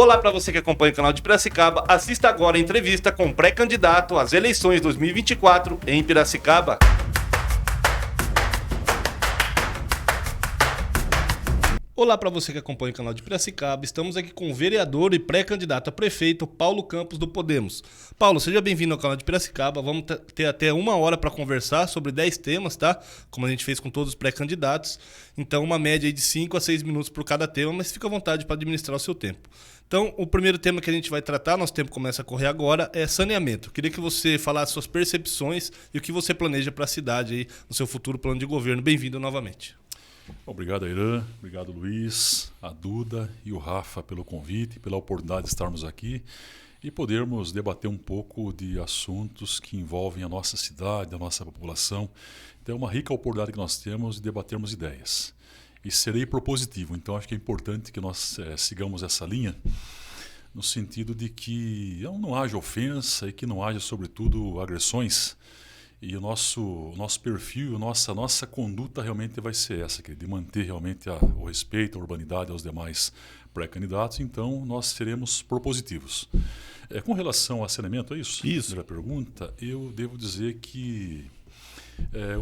Olá para você que acompanha o canal de Piracicaba, assista agora a entrevista com o pré-candidato às eleições 2024 em Piracicaba. Olá para você que acompanha o canal de Piracicaba, estamos aqui com o vereador e pré-candidato a prefeito Paulo Campos do Podemos. Paulo, seja bem-vindo ao canal de Piracicaba, vamos ter até 1 hora para conversar sobre 10 temas, tá? Como a gente fez com todos os pré-candidatos, então uma média de 5 a 6 minutos por cada tema, mas fica à vontade para administrar o seu tempo. Então, o primeiro tema que a gente vai tratar, nosso tempo começa a correr agora, é saneamento. Queria que você falasse suas percepções e o que você planeja para a cidade aí no seu futuro plano de governo. Bem-vindo novamente. Obrigado, Airan. Obrigado, Luiz, a Duda e o Rafa pelo convite, pela oportunidade de estarmos aqui e podermos debater um pouco de assuntos que envolvem a nossa cidade, a nossa população. Então é uma rica oportunidade que nós temos de debatermos ideias. E serei propositivo, então acho que é importante que nós sigamos essa linha no sentido de que não haja ofensa e que não haja, sobretudo, agressões. E o nosso perfil, nossa conduta realmente vai ser essa, de manter realmente o respeito, a urbanidade aos demais pré-candidatos. Então, nós seremos propositivos. Com relação a saneamento, é isso? Isso. Primeira pergunta, eu devo dizer que,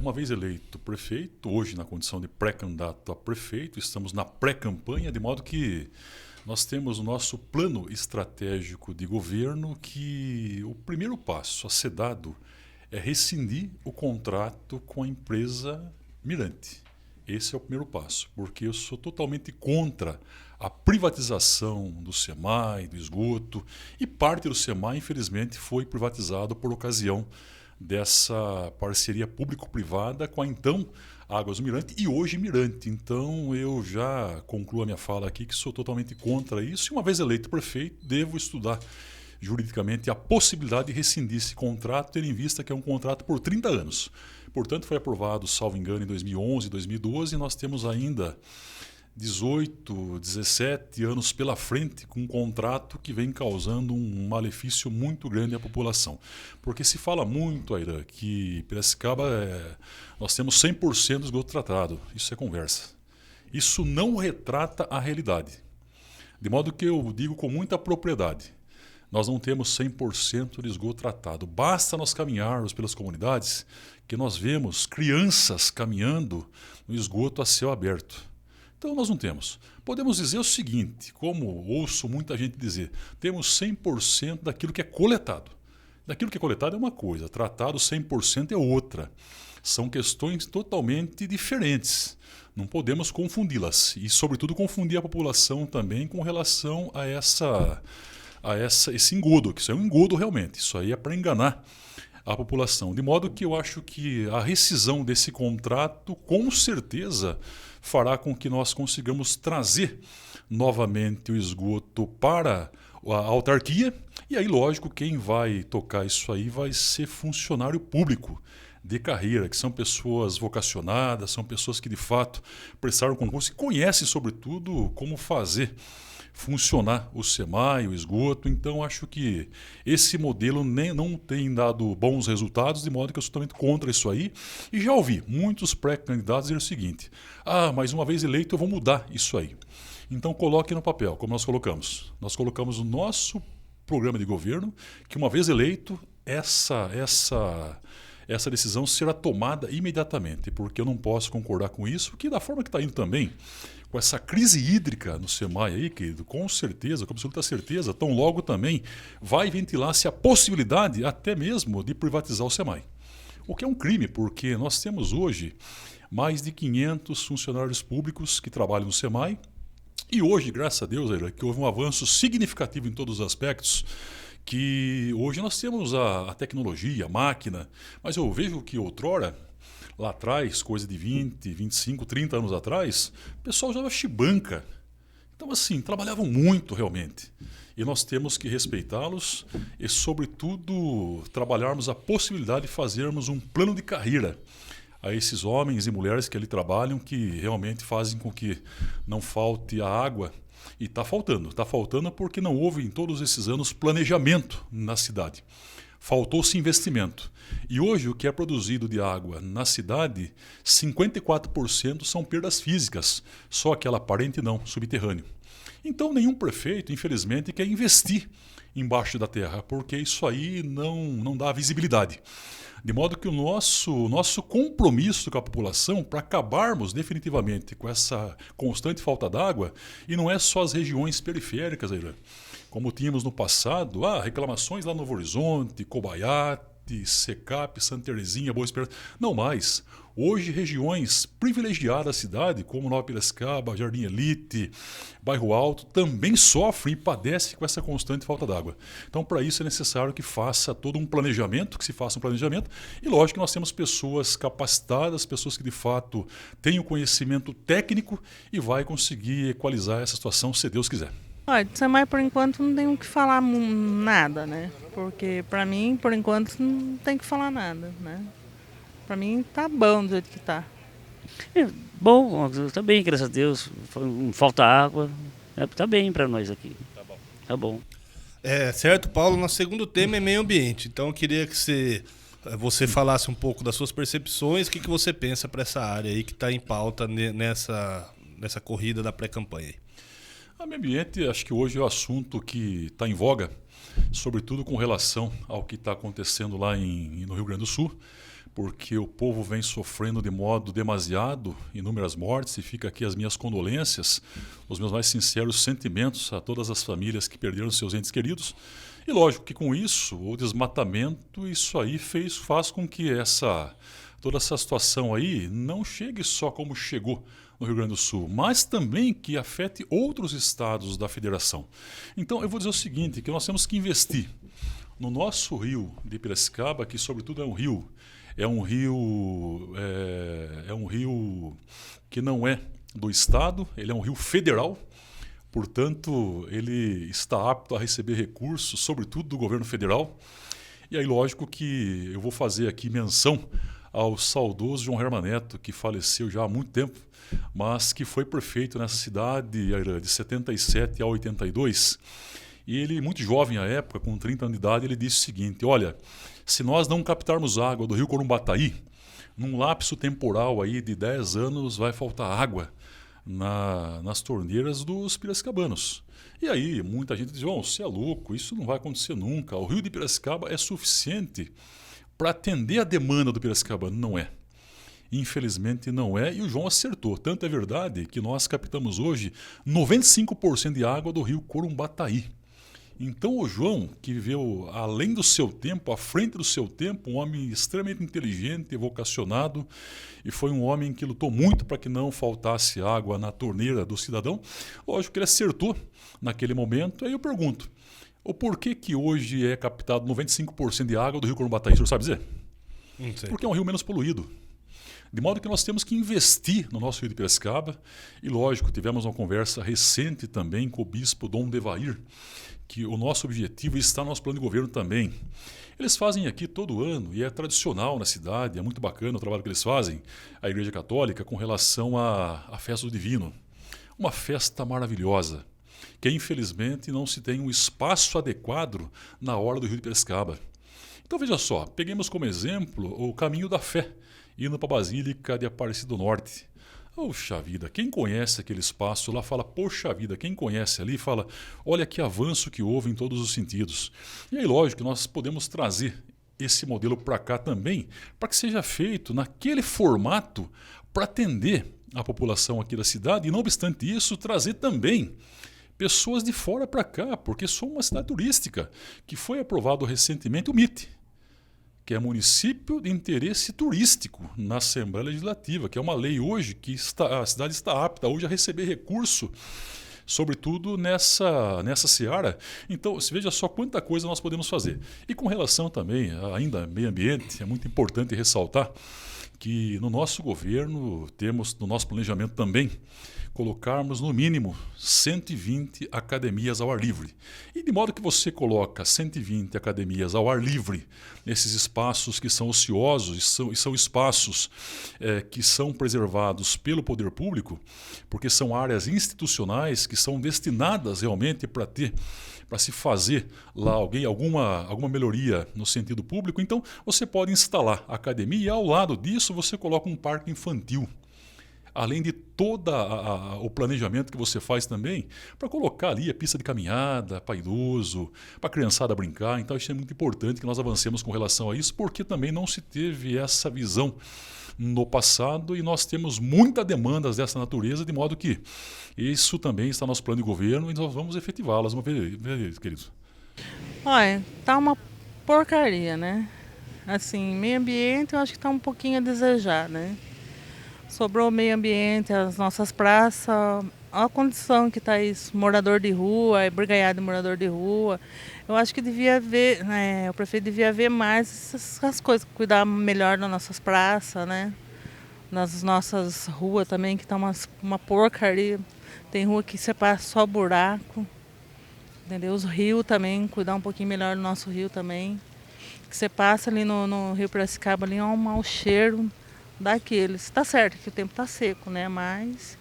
uma vez eleito prefeito, hoje na condição de pré-candidato a prefeito, estamos na pré-campanha, de modo que nós temos o nosso plano estratégico de governo que o primeiro passo a ser dado é rescindir o contrato com a empresa Mirante. Esse é o primeiro passo, porque eu sou totalmente contra a privatização do SEMAI, do esgoto, e parte do SEMAI, infelizmente, foi privatizado por ocasião dessa parceria público-privada com a então Águas do Mirante e hoje Mirante. Então eu já concluo a minha fala aqui que sou totalmente contra isso e uma vez eleito prefeito devo estudar juridicamente a possibilidade de rescindir esse contrato, tendo em vista que é um contrato por 30 anos. Portanto, foi aprovado, salvo engano, em 2011, 2012, e nós temos ainda 18, 17 anos pela frente com um contrato que vem causando um malefício muito grande à população. Porque se fala muito, Airan, que Piracicaba nós temos 100% de esgoto tratado. Isso é conversa. Isso não retrata a realidade. De modo que eu digo com muita propriedade, nós não temos 100% de esgoto tratado. Basta nós caminharmos pelas comunidades que nós vemos crianças caminhando no esgoto a céu aberto. Então nós não temos. Podemos dizer o seguinte, como ouço muita gente dizer, temos 100% daquilo que é coletado. Daquilo que é coletado é uma coisa, tratado 100% é outra. São questões totalmente diferentes. Não podemos confundi-las e, sobretudo, confundir a população também com relação a esse engodo, que isso é um engodo realmente, isso aí é para enganar a população. De modo que eu acho que a rescisão desse contrato com certeza fará com que nós consigamos trazer novamente o esgoto para a autarquia e aí, lógico, quem vai tocar isso aí vai ser funcionário público de carreira, que são pessoas vocacionadas, são pessoas que de fato prestaram concurso e conhecem sobretudo como fazer funcionar o SEMAI, o esgoto. Então acho que esse modelo não tem dado bons resultados, de modo que eu sou totalmente contra isso aí. E já ouvi muitos pré-candidatos dizer o seguinte, mas uma vez eleito eu vou mudar isso aí. Então coloque no papel, como nós colocamos. Nós colocamos no nosso programa de governo que uma vez eleito essa decisão será tomada imediatamente, porque eu não posso concordar com isso, que da forma que está indo também, com essa crise hídrica no SEMAI aí, querido, com certeza, com absoluta certeza, tão logo também vai ventilar-se a possibilidade até mesmo de privatizar o SEMAI. O que é um crime, porque nós temos hoje mais de 500 funcionários públicos que trabalham no SEMAI e hoje, graças a Deus, que houve um avanço significativo em todos os aspectos, que hoje nós temos a tecnologia, a máquina, mas eu vejo que outrora, lá atrás, coisa de 20, 25, 30 anos atrás, o pessoal usava chibanca. Então, assim, trabalhavam muito realmente. E nós temos que respeitá-los e, sobretudo, trabalharmos a possibilidade de fazermos um plano de carreira a esses homens e mulheres que ali trabalham, que realmente fazem com que não falte a água. E está faltando porque não houve em todos esses anos planejamento na cidade. Faltou-se investimento. E hoje o que é produzido de água na cidade, 54% são perdas físicas, só aquela aparente não, subterrâneo. Então nenhum prefeito, infelizmente, quer investir embaixo da terra, porque isso aí não dá visibilidade. De modo que o nosso compromisso com a população para acabarmos definitivamente com essa constante falta d'água, e não é só as regiões periféricas, como tínhamos no passado, reclamações lá no Novo Horizonte, Cobaiate, Secap, Santa Terezinha, Boa Esperança. Não mais. Hoje, regiões privilegiadas da cidade, como Nova Piracicaba, Jardim Elite, Bairro Alto, também sofrem e padecem com essa constante falta d'água. Então, para isso é necessário que faça todo um planejamento, que se faça um planejamento. E lógico que nós temos pessoas capacitadas, pessoas que de fato têm o conhecimento técnico e vai conseguir equalizar essa situação, se Deus quiser. Olha, de Samar, por enquanto, não tenho que falar nada, né? Porque, para mim, por enquanto, não tem que falar nada, né? Para mim, tá bom do jeito que tá. Bom, tá bem, graças a Deus. Falta água. Tá bem para nós aqui. Tá bom. Certo, Paulo. Nosso segundo tema é meio ambiente. Então, eu queria que você falasse um pouco das suas percepções. O que você pensa para essa área aí que está em pauta nessa corrida da pré-campanha aí? O meio ambiente, acho que hoje é o assunto que está em voga, sobretudo com relação ao que está acontecendo lá no Rio Grande do Sul, porque o povo vem sofrendo de modo demasiado, inúmeras mortes, e fica aqui as minhas condolências, os meus mais sinceros sentimentos a todas as famílias que perderam seus entes queridos. E lógico que com isso, o desmatamento, isso aí faz com que toda essa situação aí não chegue só como chegou no Rio Grande do Sul, mas também que afete outros estados da federação. Então eu vou dizer o seguinte, que nós temos que investir no nosso rio de Piracicaba, que sobretudo é um rio que não é do estado, ele é um rio federal, portanto ele está apto a receber recursos, sobretudo do governo federal. E aí lógico que eu vou fazer aqui menção ao saudoso João Herman Neto, que faleceu já há muito tempo, mas que foi prefeito nessa cidade de 77 a 82. E ele, muito jovem à época, com 30 anos de idade, ele disse o seguinte: olha, se nós não captarmos água do rio Corumbataí, num lapso temporal aí de 10 anos vai faltar água nas torneiras dos piracicabanos. E aí muita gente diz: você é louco, isso não vai acontecer nunca. O rio de Piracicaba é suficiente para atender a demanda do piracicabano. Não é. Infelizmente não é, e o João acertou. Tanto é verdade que nós captamos hoje 95% de água do rio Corumbataí. Então o João, que viveu além do seu tempo, à frente do seu tempo, um homem extremamente inteligente, vocacionado, e foi um homem que lutou muito para que não faltasse água na torneira do cidadão. Lógico que ele acertou naquele momento. Aí eu pergunto, o porquê que hoje é captado 95% de água do rio Corumbataí? O senhor sabe dizer? Não sei. Porque é um rio menos poluído. De modo que nós temos que investir no nosso rio de Piracicaba. E lógico, tivemos uma conversa recente também com o bispo Dom Devair, que o nosso objetivo está no nosso plano de governo também. Eles fazem aqui todo ano, e é tradicional na cidade, é muito bacana o trabalho que eles fazem, a Igreja Católica, com relação à Festa do Divino. Uma festa maravilhosa, que infelizmente não se tem um espaço adequado na orla do rio de Piracicaba. Então veja só, peguemos como exemplo o Caminho da Fé, indo para a Basílica de Aparecida do Norte. Poxa vida, quem conhece aquele espaço lá fala, poxa vida, quem conhece ali fala, olha que avanço que houve em todos os sentidos. E aí, lógico, nós podemos trazer esse modelo para cá também, para que seja feito naquele formato para atender a população aqui da cidade e, não obstante isso, trazer também pessoas de fora para cá, porque somos uma cidade turística, que foi aprovado recentemente o MIT, que é município de interesse turístico na Assembleia Legislativa, que é uma lei hoje que a cidade está apta hoje a receber recurso, sobretudo nessa seara. Então, veja só quanta coisa nós podemos fazer. E com relação também, ainda ao meio ambiente, é muito importante ressaltar que no nosso governo, temos no nosso planejamento também, colocarmos no mínimo 120 academias ao ar livre. E de modo que você coloca 120 academias ao ar livre nesses espaços que são ociosos e são espaços que são preservados pelo poder público, porque são áreas institucionais que são destinadas realmente para se fazer lá alguma melhoria no sentido público. Então você pode instalar a academia e ao lado disso você coloca um parque infantil. além de todo o planejamento que você faz também, para colocar ali a pista de caminhada para idoso, para a criançada brincar. Então, isso é muito importante que nós avancemos com relação a isso, porque também não se teve essa visão no passado e nós temos muitas demandas dessa natureza, de modo que isso também está no nosso plano de governo e nós vamos efetivá-las. Vamos ver, querido. Olha, tá uma porcaria, né? Assim, meio ambiente eu acho que tá um pouquinho a desejar, né? Sobrou o meio ambiente, as nossas praças, olha a condição que tá isso, morador de rua, brigaiada de morador de rua. Eu acho que devia haver, né, o prefeito devia ver mais essas coisas, cuidar melhor das nossas praças, né? Nas nossas ruas também, que tá uma porcaria. Tem rua que você passa só buraco, entendeu? Os rios também, cuidar um pouquinho melhor do nosso rio também. Que você passa ali no Rio Piracicaba, ali é um mau cheiro daqueles. Tá certo que o tempo tá seco, né? Mas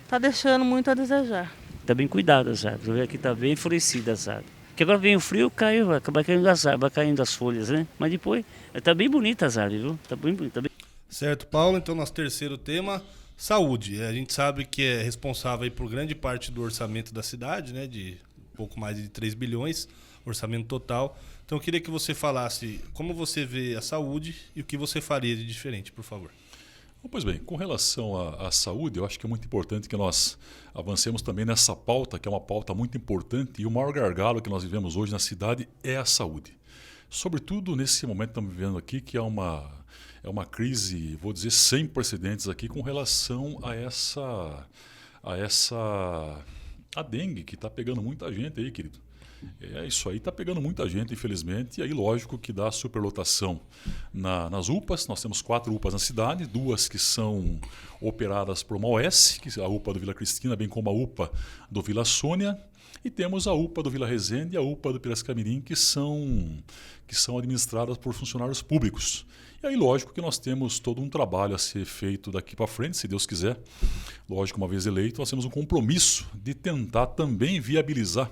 tá deixando muito a desejar. Tá bem cuidada, sabe? Aqui tá bem florescida, sabe? Porque agora vem o frio, caiu, vai caindo as folhas, né? Mas depois, tá bem bonita as árvores, viu? Tá bem bonita. Certo, Paulo. Então, nosso terceiro tema, saúde. A gente sabe que é responsável aí por grande parte do orçamento da cidade, né? De pouco mais de 3 bilhões, orçamento total. Então, eu queria que você falasse como você vê a saúde e o que você faria de diferente, por favor. Pois bem, com relação à saúde, eu acho que é muito importante que nós avancemos também nessa pauta, que é uma pauta muito importante, e o maior gargalo que nós vivemos hoje na cidade é a saúde. Sobretudo nesse momento que estamos vivendo aqui, que é uma crise, vou dizer, sem precedentes aqui com relação a dengue, que está pegando muita gente aí, querido. Isso aí está pegando muita gente, infelizmente, e aí lógico que dá superlotação nas UPAs. Nós temos 4 UPAs na cidade, 2 que são operadas por uma OS, que é a UPA do Vila Cristina, bem como a UPA do Vila Sônia, e temos a UPA do Vila Resende e a UPA do Piracicamirim, que são administradas por funcionários públicos. E aí lógico que nós temos todo um trabalho a ser feito daqui para frente, se Deus quiser. Lógico, uma vez eleito, nós temos um compromisso de tentar também viabilizar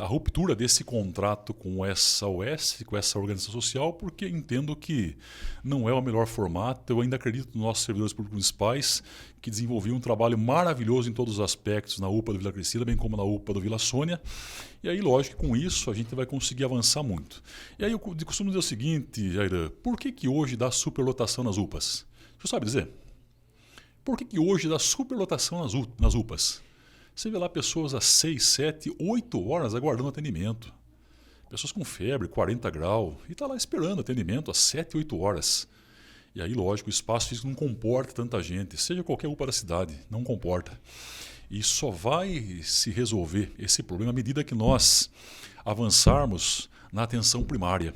a ruptura desse contrato com essa OS, com essa organização social, porque entendo que não é o melhor formato. Eu ainda acredito nos nossos servidores públicos municipais, que desenvolviam um trabalho maravilhoso em todos os aspectos, na UPA do Vila Cristina, bem como na UPA do Vila Sônia. E aí, lógico, com isso a gente vai conseguir avançar muito. E aí eu costumo dizer o seguinte, Jair, por que hoje dá superlotação nas UPAs? Você sabe dizer? Por que hoje dá superlotação nas UPAs? Você vê lá pessoas às 6, 7, 8 horas aguardando atendimento. Pessoas com febre, 40 graus, e está lá esperando atendimento às 7, 8 horas. E aí, lógico, o espaço físico não comporta tanta gente, seja qualquer UPA da cidade, não comporta. E só vai se resolver esse problema à medida que nós avançarmos na atenção primária.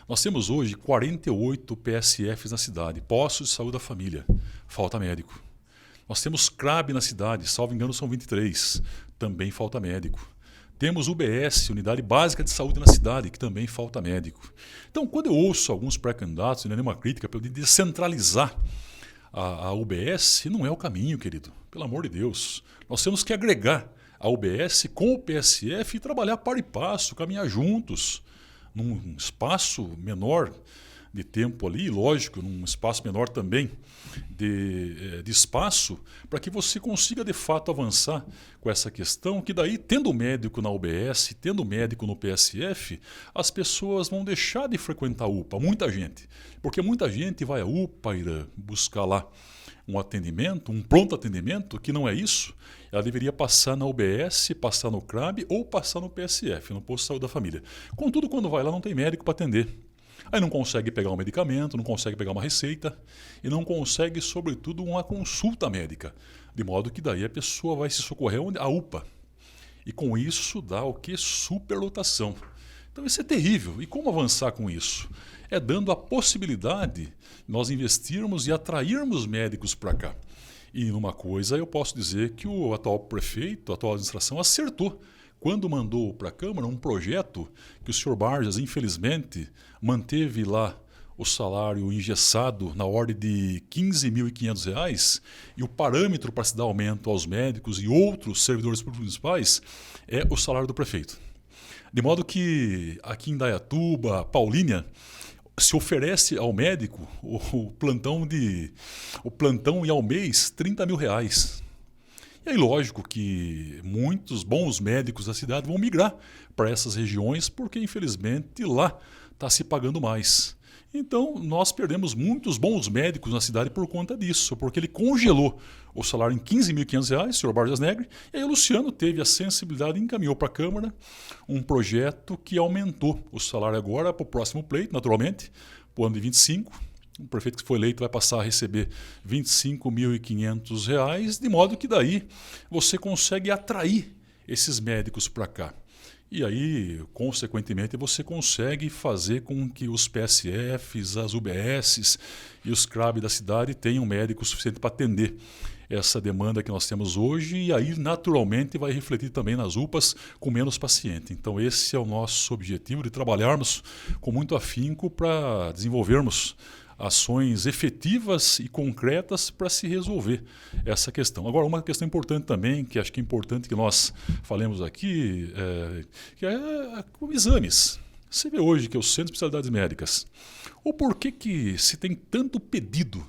Nós temos hoje 48 PSFs na cidade, postos de saúde da família, falta médico. Nós temos CRAB na cidade, salvo engano são 23, também falta médico. Temos UBS, Unidade Básica de Saúde na cidade, que também falta médico. Então, quando eu ouço alguns pré-candidatos, não é nenhuma crítica, de descentralizar a UBS, não é o caminho, querido. Pelo amor de Deus. Nós temos que agregar a UBS com o PSF e trabalhar par e passo, caminhar juntos, num espaço menor de tempo ali, lógico, num espaço menor também de espaço, para que você consiga de fato avançar com essa questão, que daí, tendo médico na UBS, tendo médico no PSF, as pessoas vão deixar de frequentar a UPA, muita gente, porque muita gente vai à UPA ir buscar lá um atendimento, um pronto atendimento, que não é isso. Ela deveria passar na UBS, passar no CRAB ou passar no PSF, no Posto de Saúde da Família. Contudo, quando vai lá não tem médico para atender. Aí não consegue pegar um medicamento, não consegue pegar uma receita e não consegue, sobretudo, uma consulta médica. De modo que daí a pessoa vai se socorrer onde? A UPA. E com isso dá o que? Superlotação. Então isso é terrível. E como avançar com isso? É dando a possibilidade de nós investirmos e atrairmos médicos para cá. E numa coisa eu posso dizer que o atual prefeito, a atual administração acertou quando mandou para a Câmara um projeto que o senhor Barjas, infelizmente, manteve lá o salário engessado na ordem de R$ 15.500 e o parâmetro para se dar aumento aos médicos e outros servidores públicos municipais é o salário do prefeito. De modo que aqui em Dayatuba, Paulínia, se oferece ao médico o plantão e ao mês R$ 30.000. E aí, lógico que muitos bons médicos da cidade vão migrar para essas regiões porque, infelizmente, lá está se pagando mais. Então, nós perdemos muitos bons médicos na cidade por conta disso, porque ele congelou o salário em R$ 15.500, o senhor Borges Negre, e aí o Luciano teve a sensibilidade e encaminhou para a Câmara um projeto que aumentou o salário agora para o próximo pleito, naturalmente, para o ano de 25. O prefeito que foi eleito vai passar a receber R$ 25.500, de modo que daí você consegue atrair esses médicos para cá. E aí, consequentemente, você consegue fazer com que os PSFs, as UBSs e os CRAB da cidade tenham médicos suficientes para atender essa demanda que nós temos hoje, e aí naturalmente vai refletir também nas UPAs com menos paciente. Então esse é o nosso objetivo, de trabalharmos com muito afinco para desenvolvermos ações efetivas e concretas para se resolver essa questão. Agora, uma questão importante também, que acho que é importante que nós falemos aqui, que é exames. Você vê hoje que os centros de especialidades médicas, o porquê que se tem tanto pedido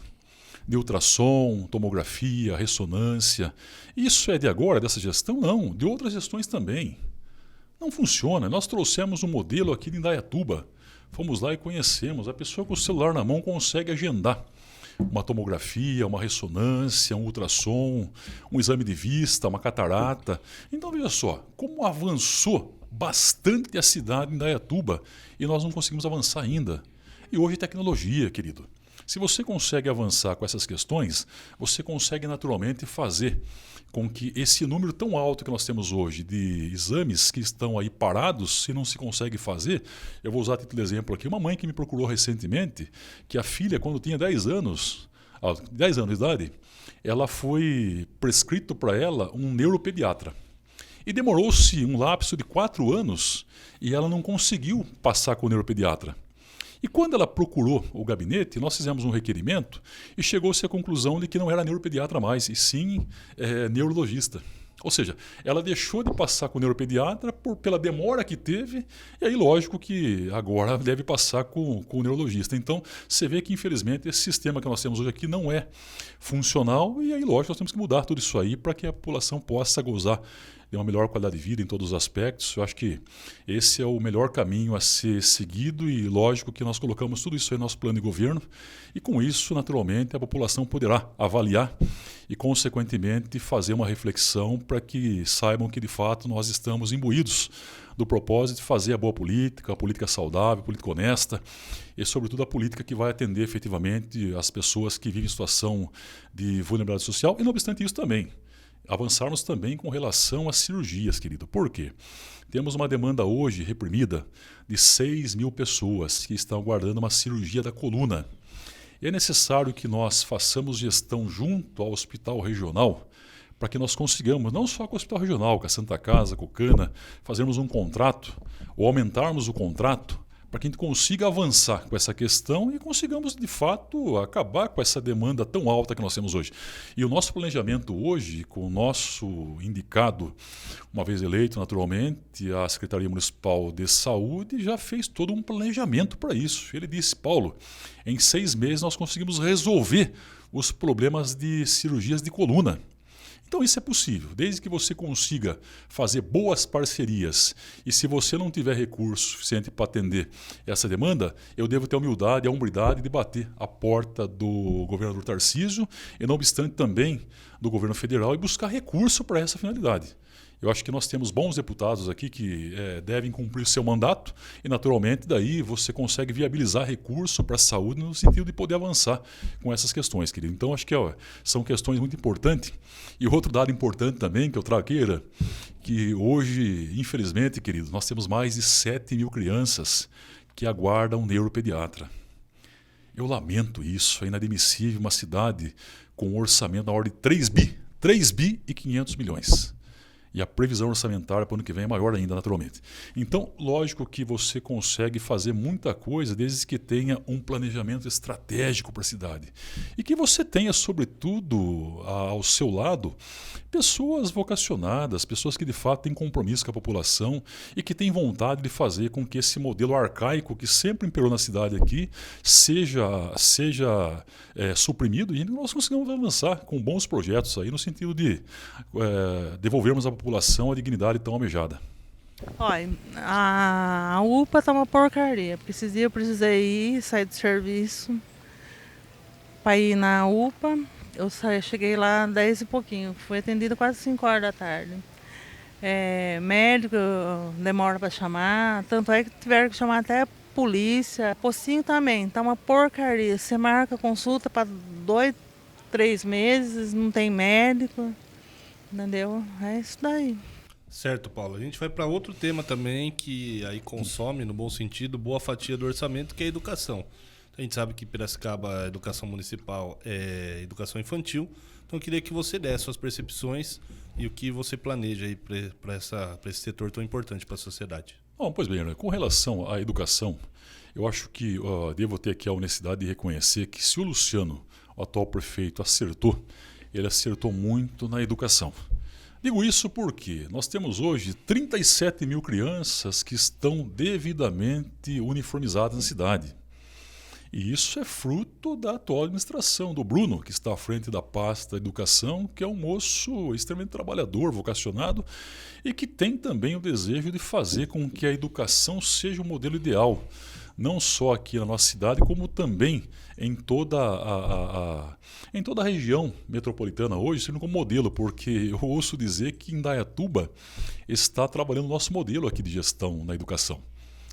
de ultrassom, tomografia, ressonância, isso é de agora, dessa gestão? Não, de outras gestões também. Não funciona. Nós trouxemos um modelo aqui de Indaiatuba. Fomos lá e conhecemos. A pessoa com o celular na mão consegue agendar uma tomografia, uma ressonância, um ultrassom, um exame de vista, uma catarata. Então veja só, como avançou bastante a cidade de Indaiatuba e nós não conseguimos avançar ainda. E hoje tecnologia, querido. Se você consegue avançar com essas questões, você consegue naturalmente fazer com que esse número tão alto que nós temos hoje de exames que estão aí parados, se não se consegue fazer, eu vou usar a título de exemplo aqui, uma mãe que me procurou recentemente, que a filha, quando tinha 10 anos de idade, ela foi prescrito para ela um neuropediatra. E demorou-se um lapso de 4 anos e ela não conseguiu passar com o neuropediatra. E quando ela procurou o gabinete, nós fizemos um requerimento e chegou-se à conclusão de que não era neuropediatra mais, e sim neurologista. Ou seja, ela deixou de passar com o neuropediatra pela demora que teve, e aí lógico que agora deve passar com o neurologista. Então, você vê que infelizmente esse sistema que nós temos hoje aqui não é funcional, e aí lógico nós temos que mudar tudo isso aí para que a população possa gozar de uma melhor qualidade de vida em todos os aspectos. Eu acho que esse é o melhor caminho a ser seguido e lógico que nós colocamos tudo isso aí no nosso plano de governo e com isso, naturalmente, a população poderá avaliar e, consequentemente, fazer uma reflexão para que saibam que, de fato, nós estamos imbuídos do propósito de fazer a boa política, a política saudável, a política honesta e, sobretudo, a política que vai atender efetivamente as pessoas que vivem em situação de vulnerabilidade social e, não obstante isso, também avançarmos também com relação às cirurgias, querido. Por quê? Temos uma demanda hoje reprimida de 6.000 pessoas que estão aguardando uma cirurgia da coluna. E é necessário que nós façamos gestão junto ao hospital regional para que nós consigamos, não só com o hospital regional, com a Santa Casa, com o Cana, fazermos um contrato ou aumentarmos o contrato para que a gente consiga avançar com essa questão e consigamos, de fato, acabar com essa demanda tão alta que nós temos hoje. E o nosso planejamento hoje, com o nosso indicado, uma vez eleito, naturalmente, a Secretaria Municipal de Saúde já fez todo um planejamento para isso. Ele disse, Paulo, em 6 meses nós conseguimos resolver os problemas de cirurgias de coluna. Então isso é possível, desde que você consiga fazer boas parcerias e se você não tiver recurso suficiente para atender essa demanda, eu devo ter a humildade e a hombridade de bater a porta do governador Tarcísio e não obstante também do governo federal e buscar recurso para essa finalidade. Eu acho que nós temos bons deputados aqui que devem cumprir seu mandato e, naturalmente, daí você consegue viabilizar recurso para a saúde no sentido de poder avançar com essas questões, querido. Então, acho que são questões muito importantes. E outro dado importante também que eu trago aqui, que hoje, infelizmente, querido, nós temos mais de 7.000 crianças que aguardam um neuropediatra. Eu lamento isso, é inadmissível uma cidade com um orçamento na ordem de 3 bi e 500 milhões. E a previsão orçamentária para o ano que vem é maior ainda, naturalmente. Então, lógico que você consegue fazer muita coisa desde que tenha um planejamento estratégico para a cidade. E que você tenha, sobretudo, ao seu lado, pessoas vocacionadas, pessoas que de fato têm compromisso com a população e que têm vontade de fazer com que esse modelo arcaico que sempre imperou na cidade aqui seja suprimido e nós conseguimos avançar com bons projetos aí no sentido de devolvermos à população a dignidade tão almejada. Olha, a UPA tá uma porcaria. Eu precisei ir, sair do serviço para ir na UPA. Cheguei lá 10 e pouquinho. Fui atendida quase 5 horas da tarde. Médico demora para chamar. Tanto é que tiveram que chamar até a polícia. Pocinho também, tá uma porcaria. Você marca consulta para 2, 3 meses, não tem médico. Entendeu? É isso daí. Certo, Paulo. A gente vai para outro tema também que aí consome, no bom sentido, boa fatia do orçamento, que é a educação. A gente sabe que Piracicaba, a educação municipal é educação infantil. Então eu queria que você desse suas percepções e o que você planeja aí para esse setor tão importante para a sociedade. Bom, pois bem, com relação à educação, eu acho que devo ter aqui a honestidade de reconhecer que se o Luciano, o atual prefeito, acertou, ele acertou muito na educação. Digo isso porque nós temos hoje 37 mil crianças que estão devidamente uniformizadas na cidade. E isso é fruto da atual administração, do Bruno, que está à frente da pasta Educação, que é um moço extremamente trabalhador, vocacionado, e que tem também o desejo de fazer com que a educação seja o modelo ideal, não só aqui na nossa cidade, como também em toda a região metropolitana hoje, sendo como modelo, porque eu ouço dizer que Indaiatuba está trabalhando o nosso modelo aqui de gestão na educação.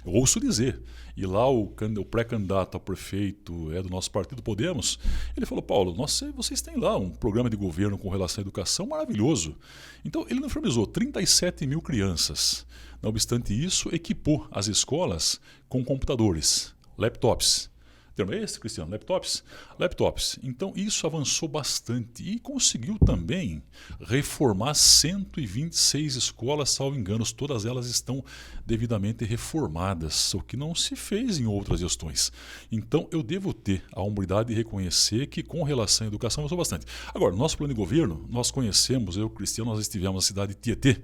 Eu ouço dizer. E lá o pré-candidato a prefeito do nosso partido Podemos, ele falou, Paulo, vocês têm lá um programa de governo com relação à educação maravilhoso. Então ele uniformizou 37 mil crianças. Não obstante isso, equipou as escolas com computadores, laptops. O termo é esse, Cristiano? Laptops? Laptops. Então isso avançou bastante e conseguiu também reformar 126 escolas, salvo engano, todas elas estão devidamente reformadas, o que não se fez em outras gestões. Então eu devo ter a humildade de reconhecer que com relação à educação avançou bastante. Agora, nosso plano de governo, nós conhecemos, eu e o Cristiano, nós estivemos na cidade de Tietê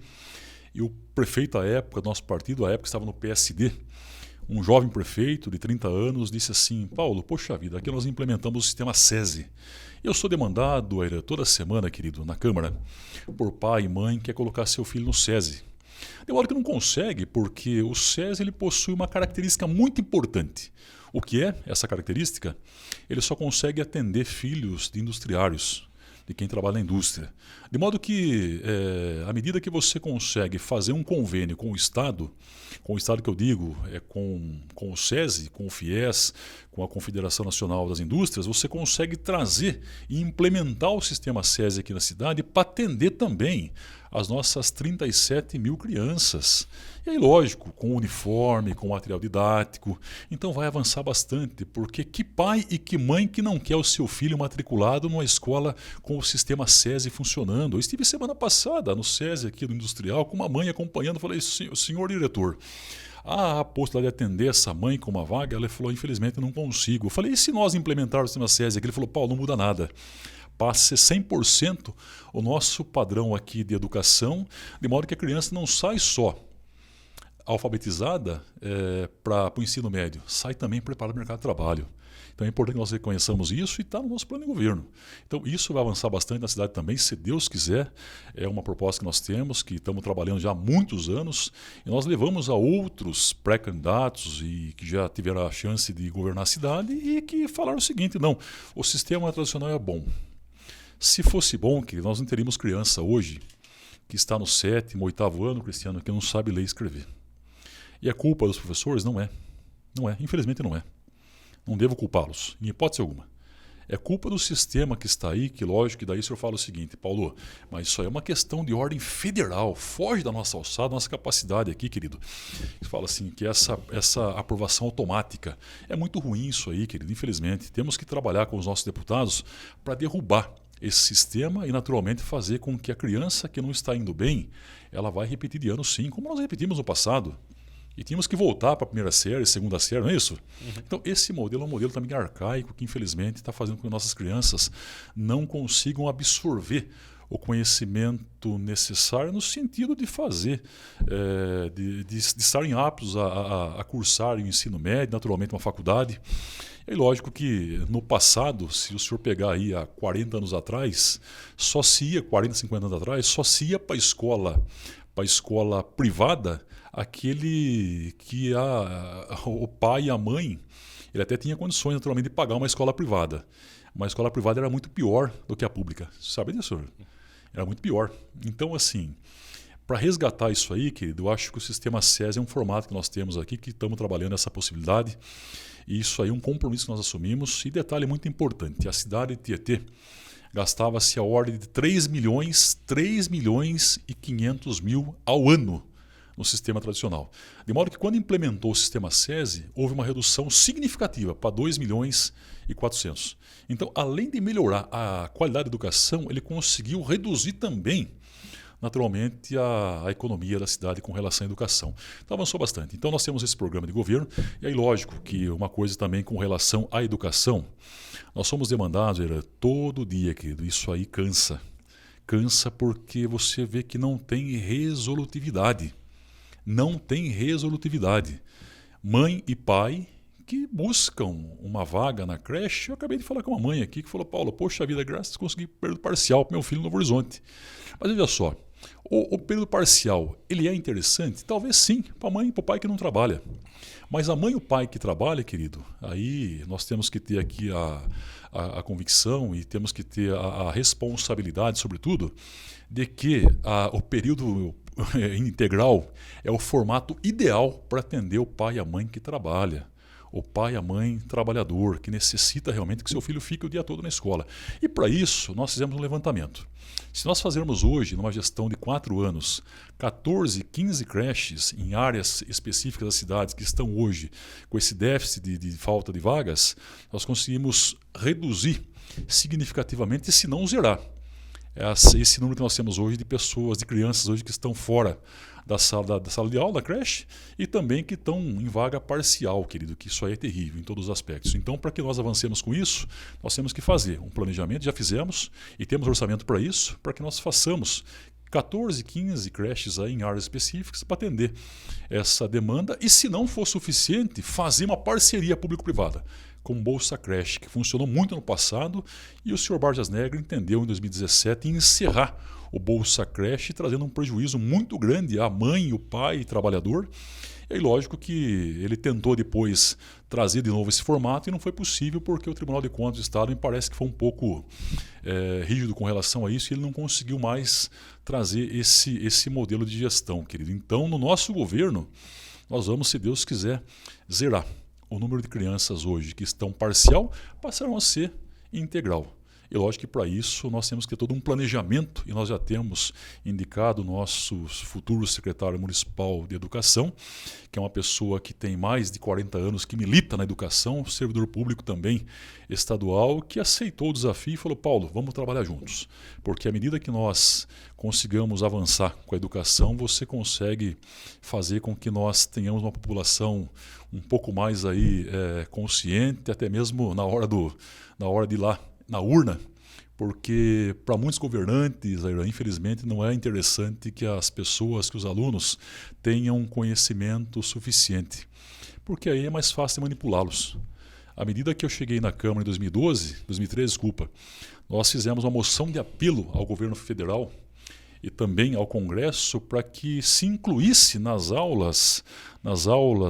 e o prefeito à época, nosso partido à época estava no PSD, um jovem prefeito de 30 anos disse assim, Paulo, poxa vida, aqui nós implementamos o sistema SESI. Eu sou demandado toda semana, querido, na Câmara, por pai e mãe que quer colocar seu filho no SESI. De hora que não consegue, porque o SESI ele possui uma característica muito importante. O que é essa característica? Ele só consegue atender filhos de industriários, de quem trabalha na indústria. De modo que, à medida que você consegue fazer um convênio com o Estado que eu digo, com o SESI, com o FIES, com a Confederação Nacional das Indústrias, você consegue trazer e implementar o sistema SESI aqui na cidade para atender também as nossas 37 mil crianças. E aí, lógico, com uniforme, com material didático. Então vai avançar bastante, porque que pai e que mãe que não quer o seu filho matriculado numa escola com o sistema SESI funcionando? Eu estive semana passada no SESI aqui do Industrial com uma mãe acompanhando, falei, senhor diretor, a possibilidade de atender essa mãe com uma vaga, ela falou, infelizmente eu não consigo. Eu falei, e se nós implementarmos o sistema SESI aqui? Ele falou, Paulo, não muda nada. Passa a ser 100% o nosso padrão aqui de educação, de modo que a criança não sai só alfabetizada para o ensino médio, sai também preparada para o mercado de trabalho. Então é importante que nós reconheçamos isso e está no nosso plano de governo. Então isso vai avançar bastante na cidade também, se Deus quiser. É uma proposta que nós temos, que estamos trabalhando já há muitos anos, e nós levamos a outros pré-candidatos e que já tiveram a chance de governar a cidade e que falaram o seguinte, não, o sistema tradicional é bom. Se fosse bom, que nós não teríamos criança hoje que está no 7º, 8º ano, Cristiano, que não sabe ler e escrever. E a culpa dos professores? Não é. Não é. Infelizmente não é. Não devo culpá-los, em hipótese alguma. É culpa do sistema que está aí, que lógico que daí o senhor fala o seguinte, Paulo, mas isso aí é uma questão de ordem federal, foge da nossa alçada, da nossa capacidade aqui, querido. Você fala assim, que essa aprovação automática, é muito ruim isso aí, querido, infelizmente. Temos que trabalhar com os nossos deputados para derrubar esse sistema e, naturalmente, fazer com que a criança que não está indo bem, ela vai repetir de ano sim, como nós repetimos no passado. E tínhamos que voltar para a primeira série, segunda série, não é isso? Então, esse modelo é um modelo também arcaico que, infelizmente, está fazendo com que nossas crianças não consigam absorver o conhecimento necessário no sentido de fazer, de estarem aptos a cursar o ensino médio, naturalmente uma faculdade. É lógico que no passado, se o senhor pegar aí há 40 anos atrás, 40, 50 anos atrás, só se ia para a escola privada aquele que o pai e a mãe, ele até tinha condições naturalmente de pagar uma escola privada. Mas a escola privada era muito pior do que a pública. Sabe disso, senhor? Era muito pior. Então, assim, para resgatar isso aí, querido, eu acho que o sistema SESI é um formato que nós temos aqui, que estamos trabalhando essa possibilidade. E isso aí é um compromisso que nós assumimos. E detalhe muito importante, a cidade de Tietê gastava-se a ordem de 3 milhões e 500 mil ao ano no sistema tradicional. De modo que quando implementou o sistema SESI, houve uma redução significativa para 2 milhões e 400. Então, além de melhorar a qualidade da educação, ele conseguiu reduzir também, naturalmente, a economia da cidade com relação à educação. Então, avançou bastante. Então, nós temos esse programa de governo. E aí, lógico, que uma coisa também com relação à educação, nós somos demandados todo dia, querido. Isso aí cansa. Cansa porque você vê que não tem resolutividade. Não tem resolutividade. Mãe e pai que buscam uma vaga na creche. Eu acabei de falar com uma mãe aqui que falou: Paulo, poxa vida, graças a consegui período parcial para meu filho no Novo Horizonte. Mas veja só, o período parcial, ele é interessante? Talvez sim, para a mãe e para o pai que não trabalha. Mas a mãe e o pai que trabalha, querido, aí nós temos que ter aqui a convicção e temos que ter a responsabilidade, sobretudo, de que o período integral é o formato ideal para atender o pai e a mãe que trabalha. O pai e a mãe trabalhador, que necessita realmente que seu filho fique o dia todo na escola. E para isso, nós fizemos um levantamento. Se nós fazermos hoje, numa gestão de 4 anos, 14, 15 creches em áreas específicas das cidades que estão hoje com esse déficit de falta de vagas, nós conseguimos reduzir significativamente, se não zerar, esse número que nós temos hoje de pessoas, de crianças hoje que estão fora da sala de aula, da creche, e também que estão em vaga parcial, querido, que isso aí é terrível em todos os aspectos. Então, para que nós avancemos com isso, nós temos que fazer um planejamento, já fizemos, e temos orçamento para isso, para que nós façamos 14, 15 creches aí em áreas específicas para atender essa demanda, e se não for suficiente, fazer uma parceria público-privada com Bolsa Creche, que funcionou muito no passado, e o senhor Vargas Negra entendeu em 2017 encerrar o Bolsa Creche, trazendo um prejuízo muito grande à mãe, o pai e trabalhador. E aí, lógico que ele tentou depois trazer de novo esse formato e não foi possível porque o Tribunal de Contas do Estado me parece que foi um pouco rígido com relação a isso e ele não conseguiu mais trazer esse modelo de gestão, querido. Então, no nosso governo, nós vamos, se Deus quiser, zerar o número de crianças hoje que estão parcial passarão a ser integral. E lógico que para isso nós temos que ter todo um planejamento e nós já temos indicado o nosso futuro secretário municipal de educação, que é uma pessoa que tem mais de 40 anos, que milita na educação, servidor público também estadual, que aceitou o desafio e falou: Paulo, vamos trabalhar juntos, porque à medida que nós consigamos avançar com a educação, você consegue fazer com que nós tenhamos uma população um pouco mais aí consciente, até mesmo na hora de ir lá na urna, porque para muitos governantes, infelizmente, não é interessante que as pessoas, que os alunos tenham conhecimento suficiente, porque aí é mais fácil de manipulá-los. À medida que eu cheguei na Câmara em 2013, nós fizemos uma moção de apelo ao governo federal e também ao Congresso para que se incluísse nas aulas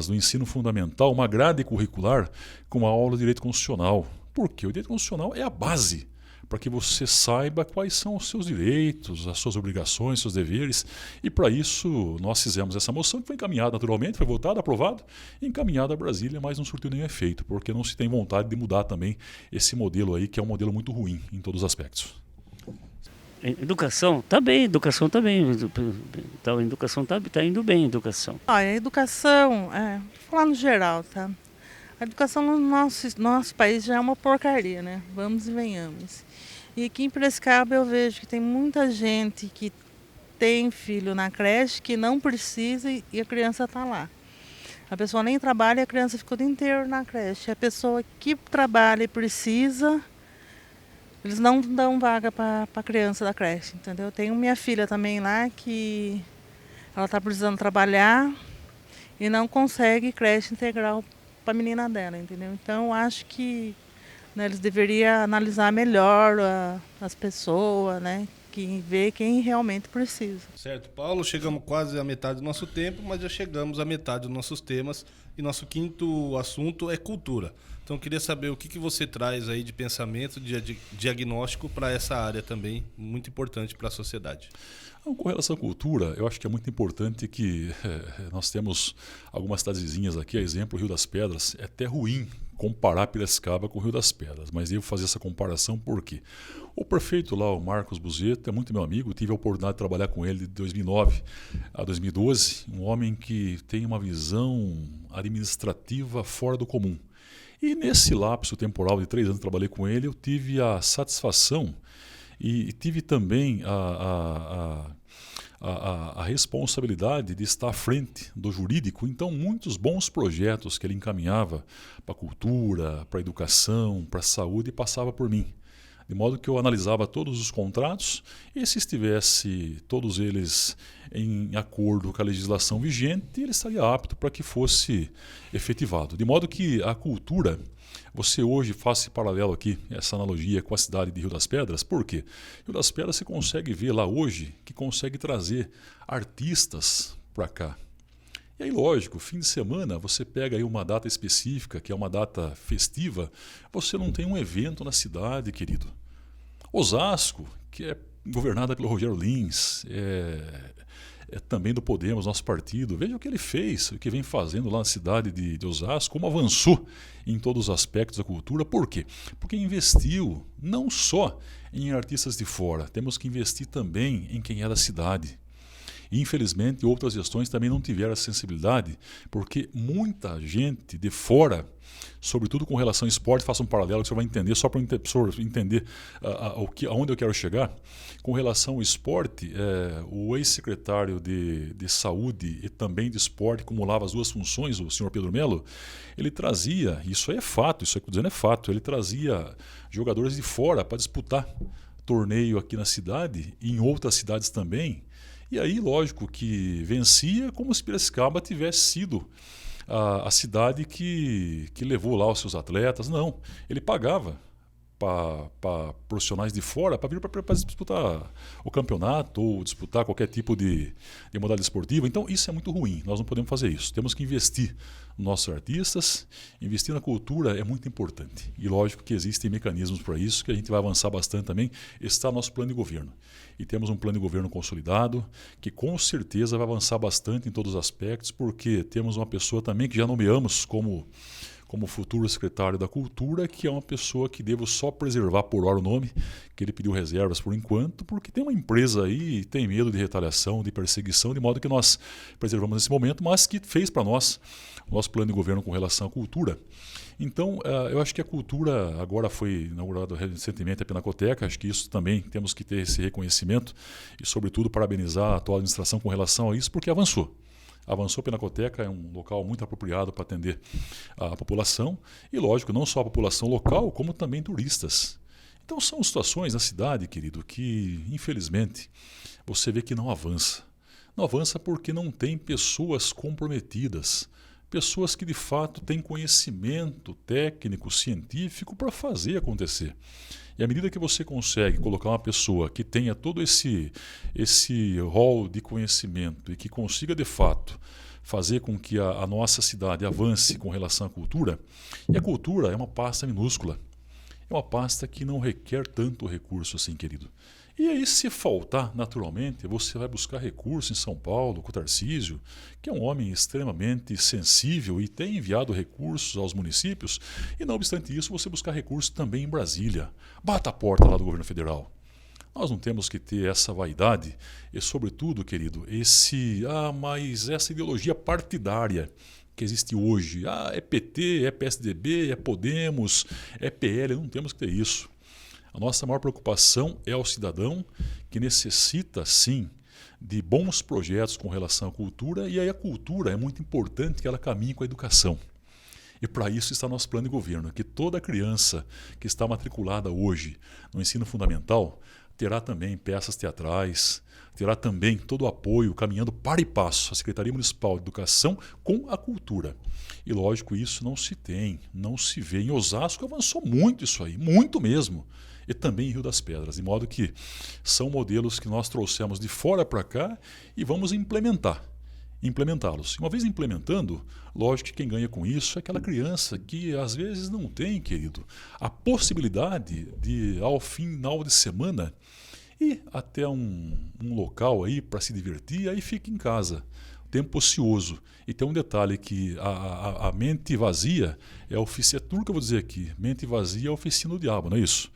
do ensino fundamental uma grade curricular com a aula de direito constitucional. Porque o direito constitucional é a base para que você saiba quais são os seus direitos, as suas obrigações, seus deveres. E para isso nós fizemos essa moção que foi encaminhada naturalmente, foi votada, aprovada, e encaminhada a Brasília, mas não surtiu nenhum efeito, porque não se tem vontade de mudar também esse modelo aí, que é um modelo muito ruim em todos os aspectos. Educação está bem, educação está bem. Então, a educação está indo bem, a educação. Olha, a educação, vou falar no geral, tá? A educação no nosso país já é uma porcaria, né? Vamos e venhamos. E aqui em Piracicaba eu vejo que tem muita gente que tem filho na creche que não precisa e a criança está lá. A pessoa nem trabalha e a criança fica o dia inteiro na creche. A pessoa que trabalha e precisa, eles não dão vaga para a criança da creche, entendeu? Tenho minha filha também lá que ela está precisando trabalhar e não consegue creche integral para a menina dela, entendeu? Então eu acho que, né, eles deveriam analisar melhor as pessoas, né? Que ver quem realmente precisa. Certo, Paulo, chegamos quase à metade do nosso tempo, mas já chegamos à metade dos nossos temas e nosso quinto assunto é cultura. Então eu queria saber o que você traz aí de pensamento, de diagnóstico para essa área também, muito importante para a sociedade. Com relação à cultura, eu acho que é muito importante que nós temos algumas cidades vizinhas aqui, a exemplo, o Rio das Pedras. É até ruim comparar Piracicaba com o Rio das Pedras, mas eu vou fazer essa comparação porque o prefeito lá, o Marcos Buzeta, é muito meu amigo, tive a oportunidade de trabalhar com ele de 2009 a 2012, um homem que tem uma visão administrativa fora do comum. E nesse lapso temporal de 3 anos que trabalhei com ele, eu tive a satisfação e tive também a responsabilidade de estar à frente do jurídico. Então, muitos bons projetos que ele encaminhava para a cultura, para a educação, para a saúde, passava por mim. De modo que eu analisava todos os contratos e se estivesse todos eles em acordo com a legislação vigente, ele estaria apto para que fosse efetivado. De modo que a cultura, você hoje faz esse paralelo aqui, essa analogia com a cidade de Rio das Pedras, por quê? Rio das Pedras você consegue ver lá hoje que consegue trazer artistas para cá. E aí, lógico, fim de semana você pega aí uma data específica, que é uma data festiva, você não tem um evento na cidade, querido. Osasco, que é governada pelo Rogério Lins, é também do Podemos, nosso partido. Veja o que ele fez, o que vem fazendo lá na cidade de Osasco, como avançou em todos os aspectos da cultura. Por quê? Porque investiu não só em artistas de fora, temos que investir também em quem é da cidade. Infelizmente, outras gestões também não tiveram a sensibilidade, porque muita gente de fora, sobretudo com relação ao esporte, faço um paralelo que o senhor vai entender, só para o entender aonde eu quero chegar. Com relação ao esporte, o ex-secretário de Saúde e também de esporte, que acumulava as duas funções, o senhor Pedro Melo, ele trazia, isso aí é fato, isso aí que eu estou dizendo é fato, ele trazia jogadores de fora para disputar torneio aqui na cidade e em outras cidades também. E aí, lógico que vencia como se Piracicaba tivesse sido a cidade que levou lá os seus atletas. Não, ele pagava para profissionais de fora para vir para disputar o campeonato ou disputar qualquer tipo de modalidade esportiva. Então, isso é muito ruim, nós não podemos fazer isso. Temos que investir nos nossos artistas, investir na cultura é muito importante. E lógico que existem mecanismos para isso, que a gente vai avançar bastante também. Está no nosso plano de governo. E temos um plano de governo consolidado, que com certeza vai avançar bastante em todos os aspectos, porque temos uma pessoa também que já nomeamos como futuro secretário da Cultura, que é uma pessoa que devo só preservar por hora o nome, que ele pediu reservas por enquanto, porque tem uma empresa aí e tem medo de retaliação, de perseguição, de modo que nós preservamos nesse momento, mas que fez para nós o nosso plano de governo com relação à cultura. Então, eu acho que a cultura agora foi inaugurada recentemente a Pinacoteca, acho que isso também temos que ter esse reconhecimento e, sobretudo, parabenizar a atual administração com relação a isso, porque avançou. Avançou a Pinacoteca, é um local muito apropriado para atender a população e, lógico, não só a população local, como também turistas. Então são situações na cidade, querido, que infelizmente você vê que não avança. Não avança porque não tem pessoas comprometidas, pessoas que de fato têm conhecimento técnico, científico para fazer acontecer. E à medida que você consegue colocar uma pessoa que tenha todo esse rol de conhecimento e que consiga, de fato, fazer com que a nossa cidade avance com relação à cultura, e a cultura é uma pasta minúscula, é uma pasta que não requer tanto recurso assim, querido. E aí, se faltar, naturalmente, você vai buscar recurso em São Paulo, com o Tarcísio, que é um homem extremamente sensível e tem enviado recursos aos municípios, e não obstante isso, você buscar recurso também em Brasília. Bata a porta lá do governo federal. Nós não temos que ter essa vaidade e, sobretudo, querido, mas essa ideologia partidária que existe hoje. É PT, é PSDB, é Podemos, é PL, não temos que ter isso. A nossa maior preocupação é o cidadão que necessita, sim, de bons projetos com relação à cultura, e aí a cultura é muito importante que ela caminhe com a educação. E para isso está nosso plano de governo, que toda criança que está matriculada hoje no ensino fundamental terá também peças teatrais, terá também todo o apoio caminhando par e passo a Secretaria Municipal de Educação com a cultura. E lógico, isso não se vê. Em Osasco avançou muito isso aí, muito mesmo. E também em Rio das Pedras, de modo que são modelos que nós trouxemos de fora para cá e vamos implementá-los. Uma vez implementando, lógico que quem ganha com isso é aquela criança que às vezes não tem, querido, a possibilidade de, ao final de semana, ir até um local aí para se divertir, aí fica em casa, tempo ocioso. E tem um detalhe que a mente vazia é a oficina, tudo que eu vou dizer aqui, mente vazia é a oficina do diabo, não é isso?